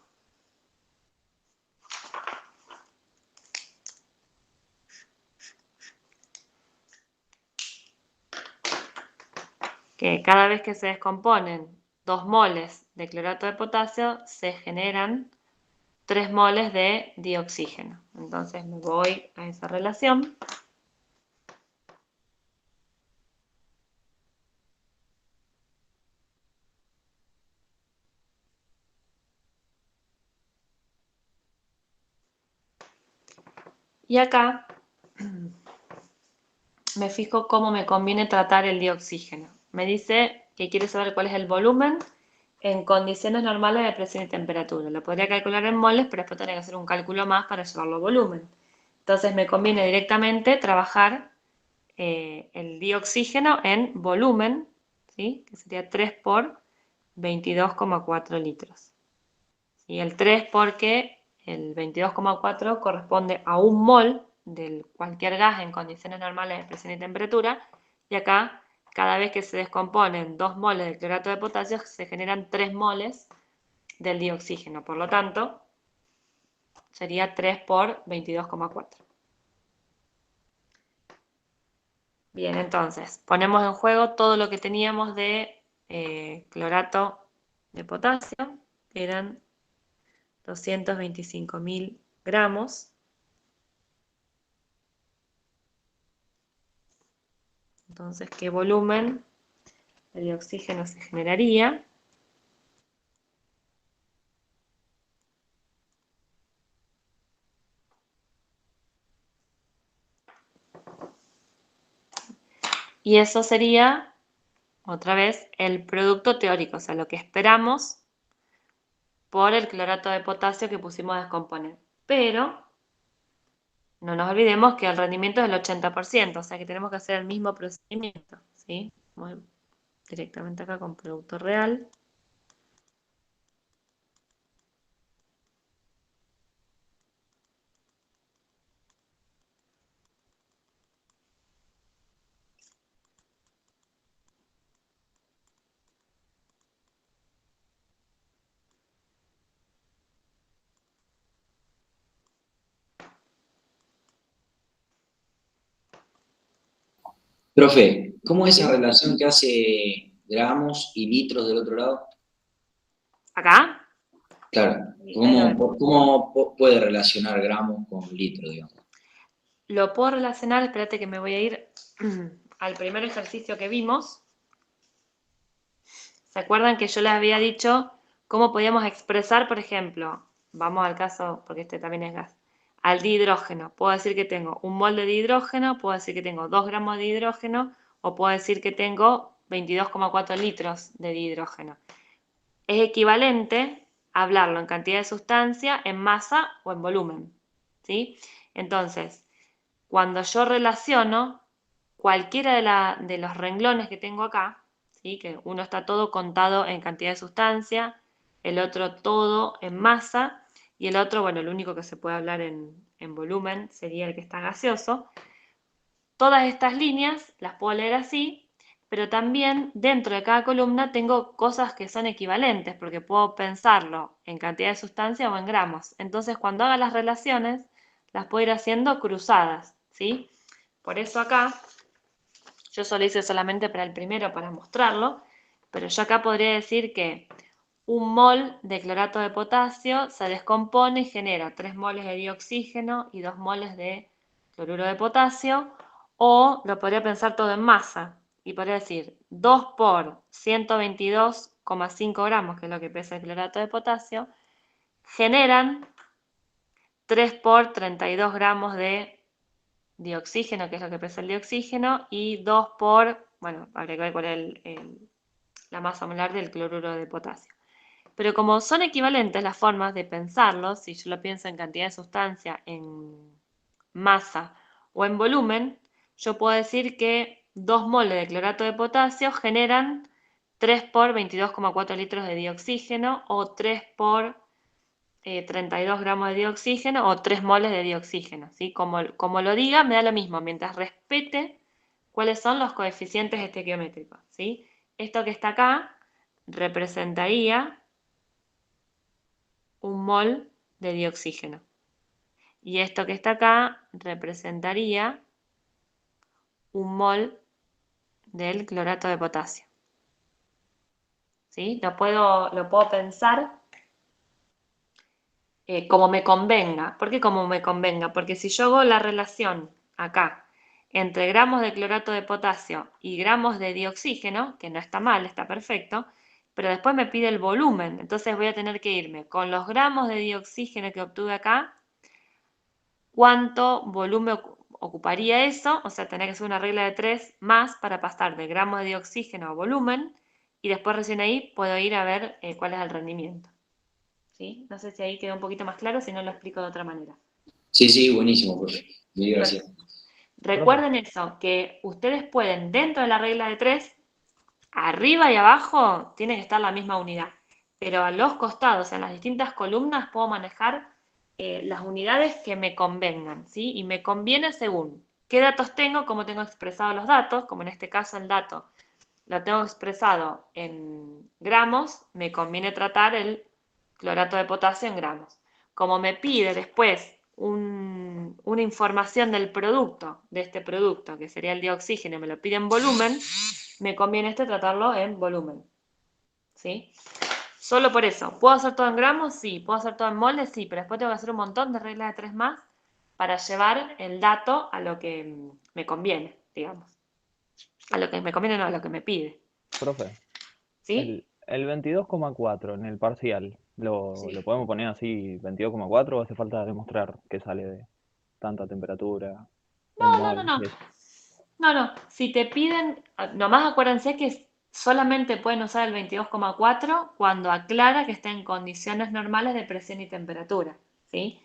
que cada vez que se descomponen 2 moles de clorato de potasio, se generan 3 moles de dioxígeno. Entonces me voy a esa relación. Y acá me fijo cómo me conviene tratar el dioxígeno. Me dice que quiere saber cuál es el volumen en condiciones normales de presión y temperatura. Lo podría calcular en moles, pero después tendría que hacer un cálculo más para llevarlo a volumen. Entonces me conviene directamente trabajar el dioxígeno en volumen, ¿sí? Que sería 3 por 22,4 litros. Y el 3 porque el 22,4 corresponde a un mol de cualquier gas en condiciones normales de presión y temperatura, y acá cada vez que se descomponen 2 moles de clorato de potasio se generan 3 moles del dioxígeno, por lo tanto sería 3 por 22,4. Bien, entonces ponemos en juego todo lo que teníamos de clorato de potasio, que eran 225.000 gramos. Entonces, ¿qué volumen de dioxígeno se generaría? Y eso sería, otra vez, el producto teórico, o sea, lo que esperamos por el clorato de potasio que pusimos a descomponer. Pero no nos olvidemos que el rendimiento es del 80%, o sea que tenemos que hacer el mismo procedimiento, ¿sí? Vamos directamente acá con producto real. Profe, ¿cómo es esa relación que hace gramos y litros del otro lado? ¿Acá? Claro, Ahí ¿cómo puede relacionar gramos con litros, digamos? lo puedo relacionar, espérate que me voy a ir al primer ejercicio que vimos. ¿Se acuerdan que yo les había dicho cómo podíamos expresar, por ejemplo, vamos al caso, porque este también es gas, al dihidrógeno? Puedo decir que tengo un mol de dihidrógeno, puedo decir que tengo 2 gramos de dihidrógeno, o puedo decir que tengo 22,4 litros de dihidrógeno. Es equivalente a hablarlo en cantidad de sustancia, en masa o en volumen, ¿sí? Entonces, cuando yo relaciono cualquiera de los renglones que tengo acá, ¿sí? Que uno está todo contado en cantidad de sustancia, el otro todo en masa, y el otro, bueno, el único que se puede hablar en volumen sería el que está gaseoso. Todas estas líneas las puedo leer así, pero también dentro de cada columna tengo cosas que son equivalentes, porque puedo pensarlo en cantidad de sustancia o en gramos. Entonces, cuando haga las relaciones, las puedo ir haciendo cruzadas, ¿sí? Por eso acá Yo solo hice solamente para el primero para mostrarlo, pero yo acá podría decir que un mol de clorato de potasio se descompone y genera 3 moles de dioxígeno y 2 moles de cloruro de potasio, o lo podría pensar todo en masa, y podría decir 2 por 122,5 gramos, que es lo que pesa el clorato de potasio, generan 3 por 32 gramos de dioxígeno, que es lo que pesa el dioxígeno, y 2 por, bueno, habría que ver cuál es la masa molar del cloruro de potasio. Pero como son equivalentes las formas de pensarlo, si yo lo pienso en cantidad de sustancia, en masa o en volumen, yo puedo decir que 2 moles de clorato de potasio generan 3 por 22,4 litros de dioxígeno, o 3 por 32 gramos de dioxígeno, o 3 moles de dioxígeno, ¿sí? Como lo diga, me da lo mismo, mientras respete cuáles son los coeficientes estequiométricos, ¿sí? Esto que está acá representaría un mol de dioxígeno. Y esto que está acá representaría un mol del clorato de potasio. ¿Sí? Lo puedo pensar como me convenga. ¿Por qué como me convenga? Porque si yo hago la relación acá entre gramos de clorato de potasio y gramos de dioxígeno, que no está mal, está perfecto, pero después me pide el volumen, entonces voy a tener que irme con los gramos de dioxígeno que obtuve acá, cuánto volumen ocuparía eso, o sea, tener que hacer una regla de 3 más para pasar de gramos de dioxígeno a volumen, y después recién ahí puedo ir a ver cuál es el rendimiento. ¿Sí? No sé si ahí quedó un poquito más claro, si no lo explico de otra manera. Sí, buenísimo, profe. Mil gracias. Recuerden eso, que ustedes pueden, dentro de la regla de 3, arriba y abajo tiene que estar la misma unidad, pero a los costados, en las distintas columnas, puedo manejar las unidades que me convengan, ¿sí? Y me conviene según qué datos tengo, cómo tengo expresados los datos, como en este caso el dato lo tengo expresado en gramos, me conviene tratar el clorato de potasio en gramos. Como me pide después una información del producto, de este producto, que sería el dioxígeno, me lo pide en volumen, me conviene tratarlo en volumen. ¿Sí? Solo por eso. ¿Puedo hacer todo en gramos? Sí. ¿Puedo hacer todo en moles? Sí. Pero después tengo que hacer un montón de reglas de 3 más para llevar el dato a lo que me conviene, digamos. A lo que me conviene, no, a lo que me pide. Profe, ¿Sí? el 22,4 en el parcial, Sí. ¿lo podemos poner así 22,4 o hace falta demostrar que sale de tanta temperatura? Un mol. No. No. Si te piden, nomás acuérdense que solamente pueden usar el 22,4 cuando aclara que está en condiciones normales de presión y temperatura, ¿sí?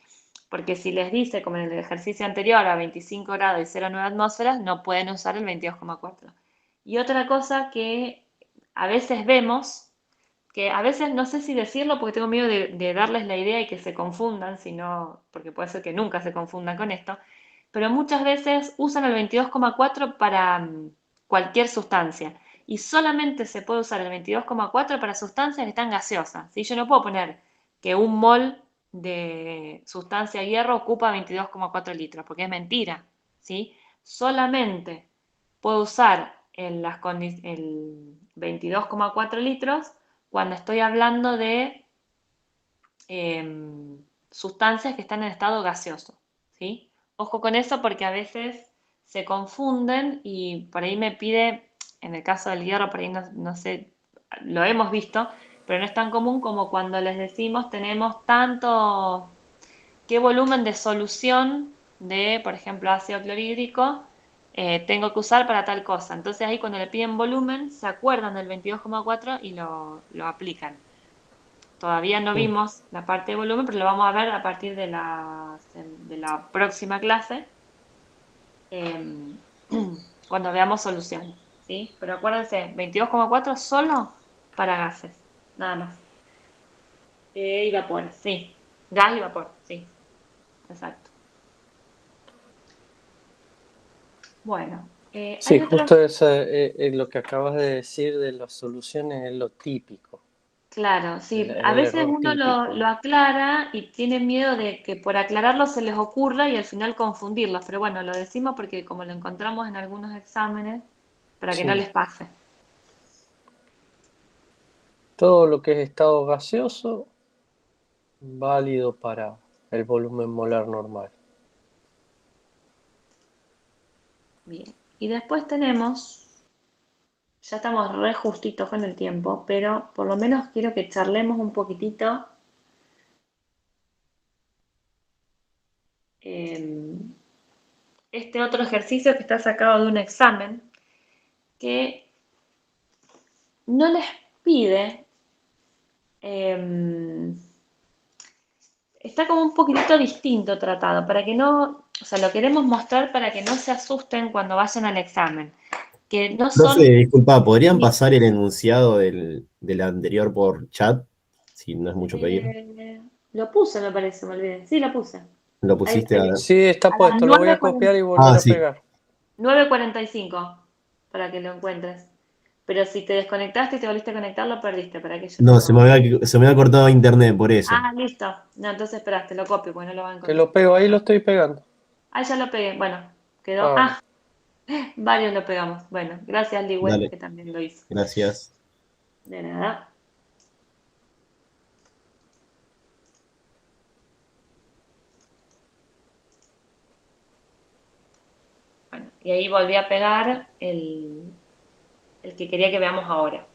Porque si les dice, como en el ejercicio anterior, a 25 grados y 0,9 atmósferas, no pueden usar el 22,4. Y otra cosa que a veces vemos, que a veces no sé si decirlo porque tengo miedo de darles la idea y que se confundan, porque puede ser que nunca se confundan con esto, pero muchas veces usan el 22,4 para cualquier sustancia. Y solamente se puede usar el 22,4 para sustancias que están gaseosas, ¿sí? Yo no puedo poner que un mol de sustancia hierro ocupa 22,4 litros, porque es mentira, ¿sí? Solamente puedo usar el 22,4 litros cuando estoy hablando de sustancias que están en estado gaseoso, ¿sí? Ojo con eso porque a veces se confunden y por ahí me pide, en el caso del hierro, por ahí no sé, lo hemos visto, pero no es tan común como cuando les decimos tenemos tanto, qué volumen de solución de, por ejemplo, ácido clorhídrico tengo que usar para tal cosa. Entonces ahí cuando le piden volumen, se acuerdan del 22,4 y lo aplican. Todavía no Sí. vimos la parte de volumen, pero lo vamos a ver a partir de la próxima clase, cuando veamos soluciones, ¿sí? Pero acuérdense, 22,4 solo para gases, nada más. Y vapor, sí. Gas y vapor, sí. Exacto. Bueno, Sí, hay otras... justo eso es lo que acabas de decir de las soluciones, es lo típico, Claro, sí, es a el veces error uno típico. lo aclara y tiene miedo de que por aclararlo se les ocurra y al final confundirlos, pero bueno, lo decimos porque como lo encontramos en algunos exámenes, para que Sí. no les pase. Todo lo que es estado gaseoso, válido para el volumen molar normal. Bien. Y después tenemos, ya estamos re justitos con el tiempo, pero por lo menos quiero que charlemos un poquitito este otro ejercicio que está sacado de un examen que no les pide, está como un poquitito distinto tratado, para que no, o sea, lo queremos mostrar para que no se asusten cuando vayan al examen, que no Profe, son... disculpa, ¿podrían pasar el enunciado del anterior por chat? Si no es mucho pedir. Lo puse, me parece, me olvidé. Sí, lo puse. ¿Lo Ahí, pusiste ahí. a ver? Sí, está A las puesto, lo voy a copiar y volver Ah, a sí. pegar. 9:45, para que lo encuentres. Pero si te desconectaste y te volviste a conectar, lo perdiste, para que yo te No, lo... se me había cortado internet por eso. Ah, listo. No, entonces esperaste, lo copio, porque no lo va a Que encontrar. lo pego, ahí lo estoy pegando. Ah, ya lo pegué. Bueno, quedó... Ah, varios lo pegamos. Bueno, gracias, Ligüe, Dale, que también lo hizo. gracias. De nada. Bueno, y ahí volví a pegar el que quería que veamos ahora.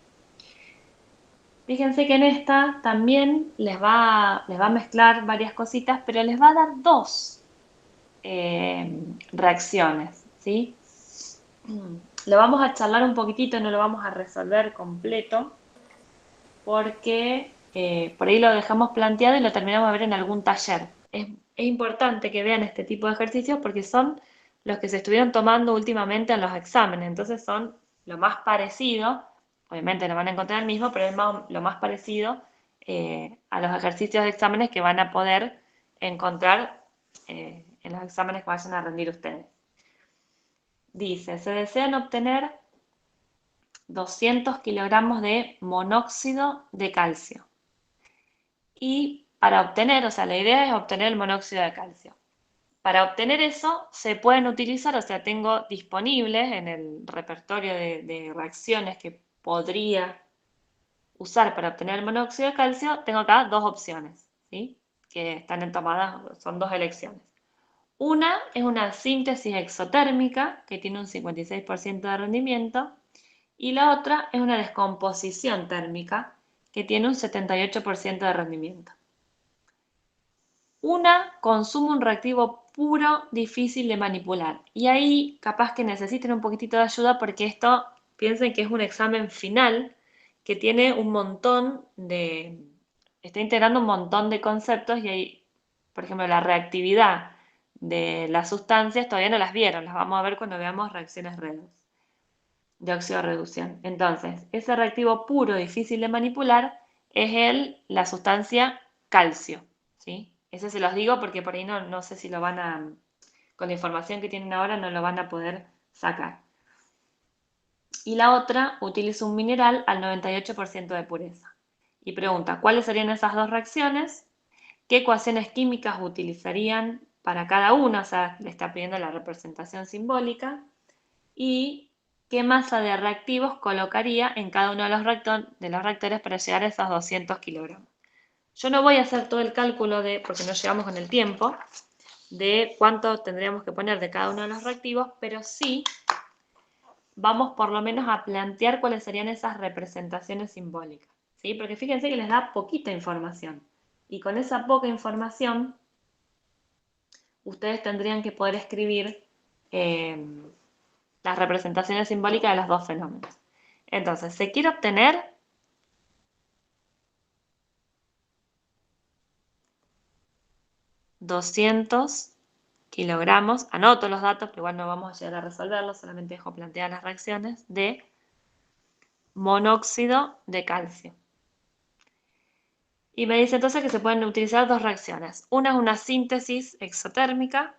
Fíjense que en esta también les va a mezclar varias cositas, pero les va a dar dos reacciones, ¿sí? Lo vamos a charlar un poquitito, no lo vamos a resolver completo, porque por ahí lo dejamos planteado y lo terminamos de ver en algún taller. Es importante que vean este tipo de ejercicios porque son los que se estuvieron tomando últimamente en los exámenes, entonces son lo más parecido, obviamente no van a encontrar el mismo, pero es lo más parecido a los ejercicios de exámenes que van a poder encontrar en los exámenes que vayan a rendir ustedes. Dice, se desean obtener 200 kilogramos de monóxido de calcio. Y para obtener, o sea, la idea es obtener el monóxido de calcio. Para obtener eso se pueden utilizar, o sea, tengo disponibles en el repertorio de reacciones que podría usar para obtener el monóxido de calcio, tengo acá dos opciones, ¿sí? Que están tomadas, son dos elecciones. Una es una síntesis exotérmica, que tiene un 56% de rendimiento, y la otra es una descomposición térmica, que tiene un 78% de rendimiento. Una consume un reactivo puro, difícil de manipular. Y ahí capaz que necesiten un poquitito de ayuda porque esto, piensen que es un examen final que tiene un montón de... está integrando un montón de conceptos y ahí, por ejemplo, la reactividad de las sustancias todavía no las vieron, las vamos a ver cuando veamos reacciones redox de óxido de reducción. Entonces, ese reactivo puro, difícil de manipular, es la sustancia calcio, ¿sí? Ese se los digo porque por ahí no sé si lo van a, con la información que tienen ahora, no lo van a poder sacar. Y la otra utiliza un mineral al 98% de pureza. Y pregunta, ¿cuáles serían esas dos reacciones? ¿Qué ecuaciones químicas utilizarían para cada una? O sea, le está pidiendo la representación simbólica. Y qué masa de reactivos colocaría en cada uno de los reactores para llegar a esos 200 kilogramos. Yo no voy a hacer todo el cálculo porque no llegamos con el tiempo, de cuánto tendríamos que poner de cada uno de los reactivos, pero sí vamos por lo menos a plantear cuáles serían esas representaciones simbólicas, ¿sí? Porque fíjense que les da poquita información. Y con esa poca información, ustedes tendrían que poder escribir las representaciones simbólicas de los dos fenómenos. Entonces, se quiere obtener $200 kilogramos, anoto los datos, pero igual no vamos a llegar a resolverlos, solamente dejo plantear las reacciones de monóxido de calcio. Y me dice entonces que se pueden utilizar dos reacciones. Una es una síntesis exotérmica,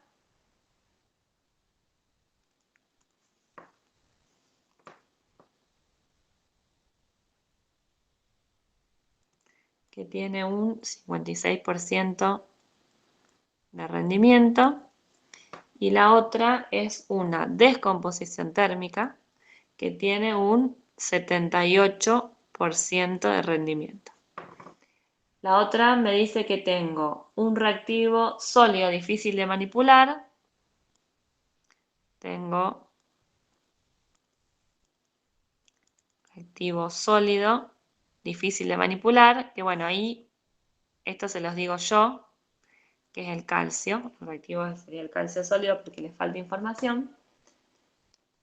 que tiene un 56% de rendimiento, y la otra es una descomposición térmica, que tiene un 78% de rendimiento. La otra me dice que tengo un reactivo sólido difícil de manipular. Tengo reactivo sólido difícil de manipular, que bueno, ahí esto se los digo yo, que es el calcio. El reactivo sería el calcio sólido porque le falta información.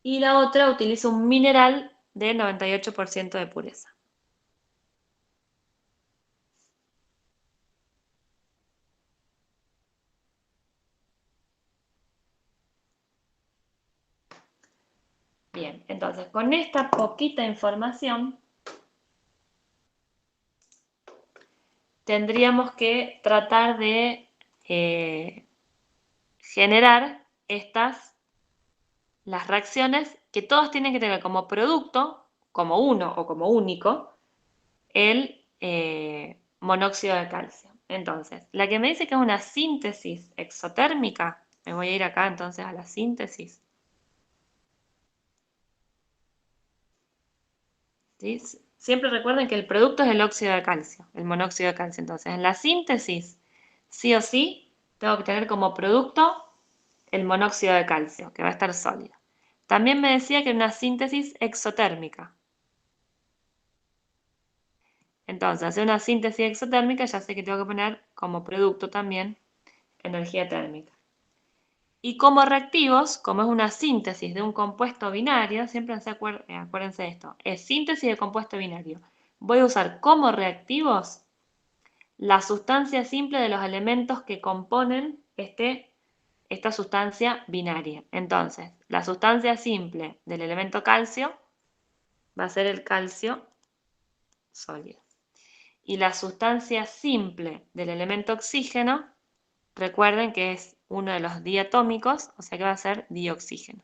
Y la otra utiliza un mineral de 98% de pureza. Bien, entonces con esta poquita información tendríamos que tratar de generar las reacciones que todos tienen que tener como producto, como uno o como único, el monóxido de calcio. Entonces, la que me dice que es una síntesis exotérmica, me voy a ir acá entonces a la síntesis. ¿Sí? Siempre recuerden que el producto es el óxido de calcio, el monóxido de calcio. Entonces, en la síntesis, sí o sí, tengo que tener como producto el monóxido de calcio, que va a estar sólido. También me decía que era una síntesis exotérmica. Entonces, hacer una síntesis exotérmica, ya sé que tengo que poner como producto también energía térmica. Y como reactivos, como es una síntesis de un compuesto binario, siempre acuérdense de esto, es síntesis de compuesto binario. Voy a usar como reactivos la sustancia simple de los elementos que componen esta sustancia binaria. Entonces, la sustancia simple del elemento calcio va a ser el calcio sólido. Y la sustancia simple del elemento oxígeno, recuerden que es uno de los diatómicos, o sea que va a ser dioxígeno.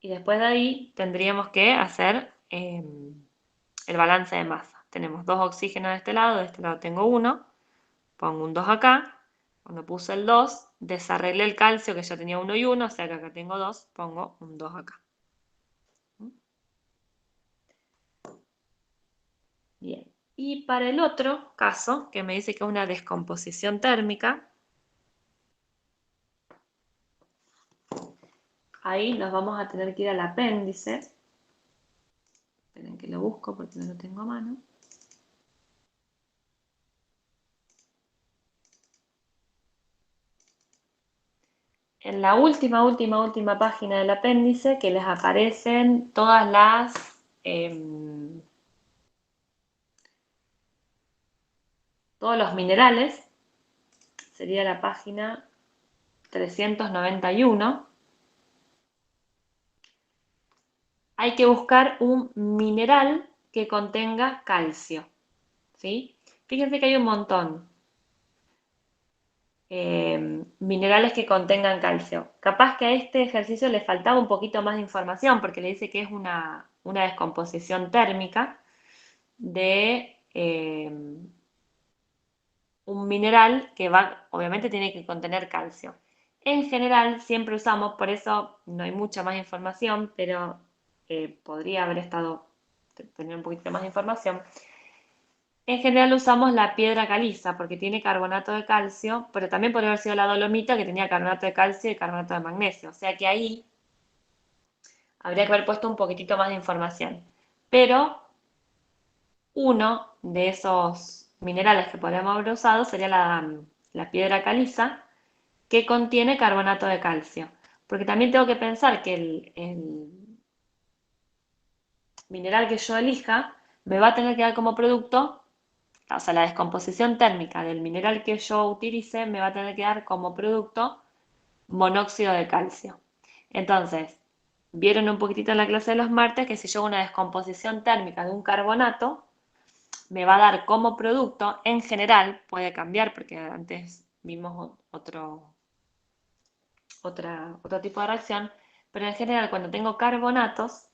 Y después de ahí tendríamos que hacer el balance de masa. Tenemos 2 oxígenos de este lado tengo 1, pongo un 2 acá. Cuando puse el 2, desarreglé el calcio que ya tenía 1 y 1, o sea que acá tengo 2, pongo un 2 acá. Bien, y para el otro caso, que me dice que es una descomposición térmica, ahí nos vamos a tener que ir al apéndice. Esperen que lo busco porque no lo tengo a mano. En la última página del apéndice que les aparecen todas todos los minerales, sería la página 391. Hay que buscar un mineral que contenga calcio, ¿sí? Fíjense que hay un montón. Minerales que contengan calcio. Capaz que a este ejercicio le faltaba un poquito más de información porque le dice que es una descomposición térmica de un mineral que obviamente tiene que contener calcio. En general siempre usamos, por eso no hay mucha más información, pero podría haber tener un poquito más de información. En general usamos la piedra caliza porque tiene carbonato de calcio, pero también podría haber sido la dolomita que tenía carbonato de calcio y carbonato de magnesio. O sea que ahí habría que haber puesto un poquitito más de información. Pero uno de esos minerales que podríamos haber usado sería la piedra caliza, que contiene carbonato de calcio. Porque también tengo que pensar que el mineral que yo elija me va a tener que dar como producto, o sea, la descomposición térmica del mineral que yo utilice me va a tener que dar como producto monóxido de calcio. Entonces, vieron un poquitito en la clase de los martes que si yo hago una descomposición térmica de un carbonato, me va a dar como producto, en general, puede cambiar porque antes vimos otro tipo de reacción, pero en general cuando tengo carbonatos,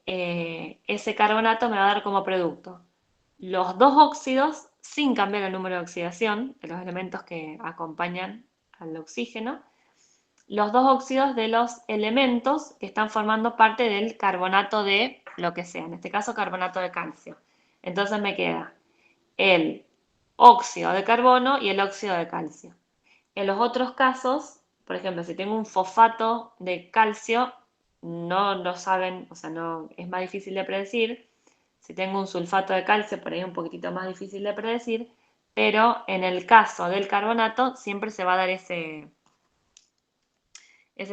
ese carbonato me va a dar como producto los 2 óxidos sin cambiar el número de oxidación de los elementos que acompañan al oxígeno, los dos óxidos de los elementos que están formando parte del carbonato de lo que sea, en este caso carbonato de calcio. Entonces me queda el óxido de carbono y el óxido de calcio. En los otros casos, por ejemplo, si tengo un fosfato de calcio, no lo saben, o sea, no, es más difícil de predecir. Si tengo un sulfato de calcio, por ahí es un poquitito más difícil de predecir, pero en el caso del carbonato siempre se va a dar ese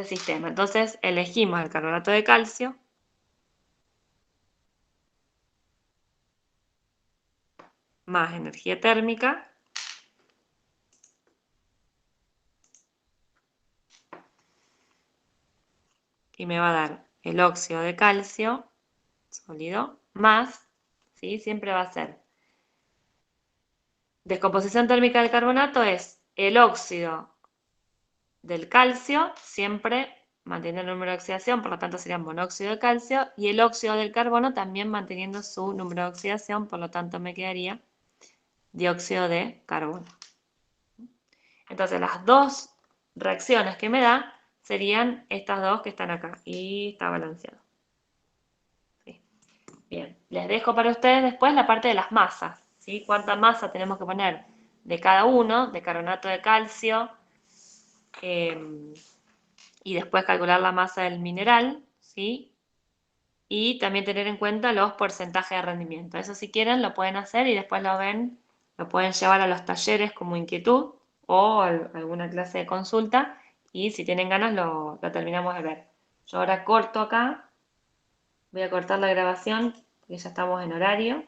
sistema. Entonces elegimos el carbonato de calcio más energía térmica y me va a dar el óxido de calcio sólido más, ¿sí? Siempre va a ser descomposición térmica del carbonato, es el óxido del calcio, siempre manteniendo el número de oxidación, por lo tanto sería monóxido de calcio, y el óxido del carbono también manteniendo su número de oxidación, por lo tanto me quedaría dióxido de carbono. Entonces las dos reacciones que me da serían estas dos que están acá, y está balanceado. ¿Sí? Bien, les dejo para ustedes después la parte de las masas, ¿sí? ¿Cuánta masa tenemos que poner de cada uno, de carbonato de calcio, y después calcular la masa del mineral, ¿sí? Y también tener en cuenta los porcentajes de rendimiento. Eso si quieren lo pueden hacer y después lo ven, lo pueden llevar a los talleres como inquietud o a alguna clase de consulta y si tienen ganas lo terminamos de ver. Yo ahora corto acá, voy a cortar la grabación porque ya estamos en horario.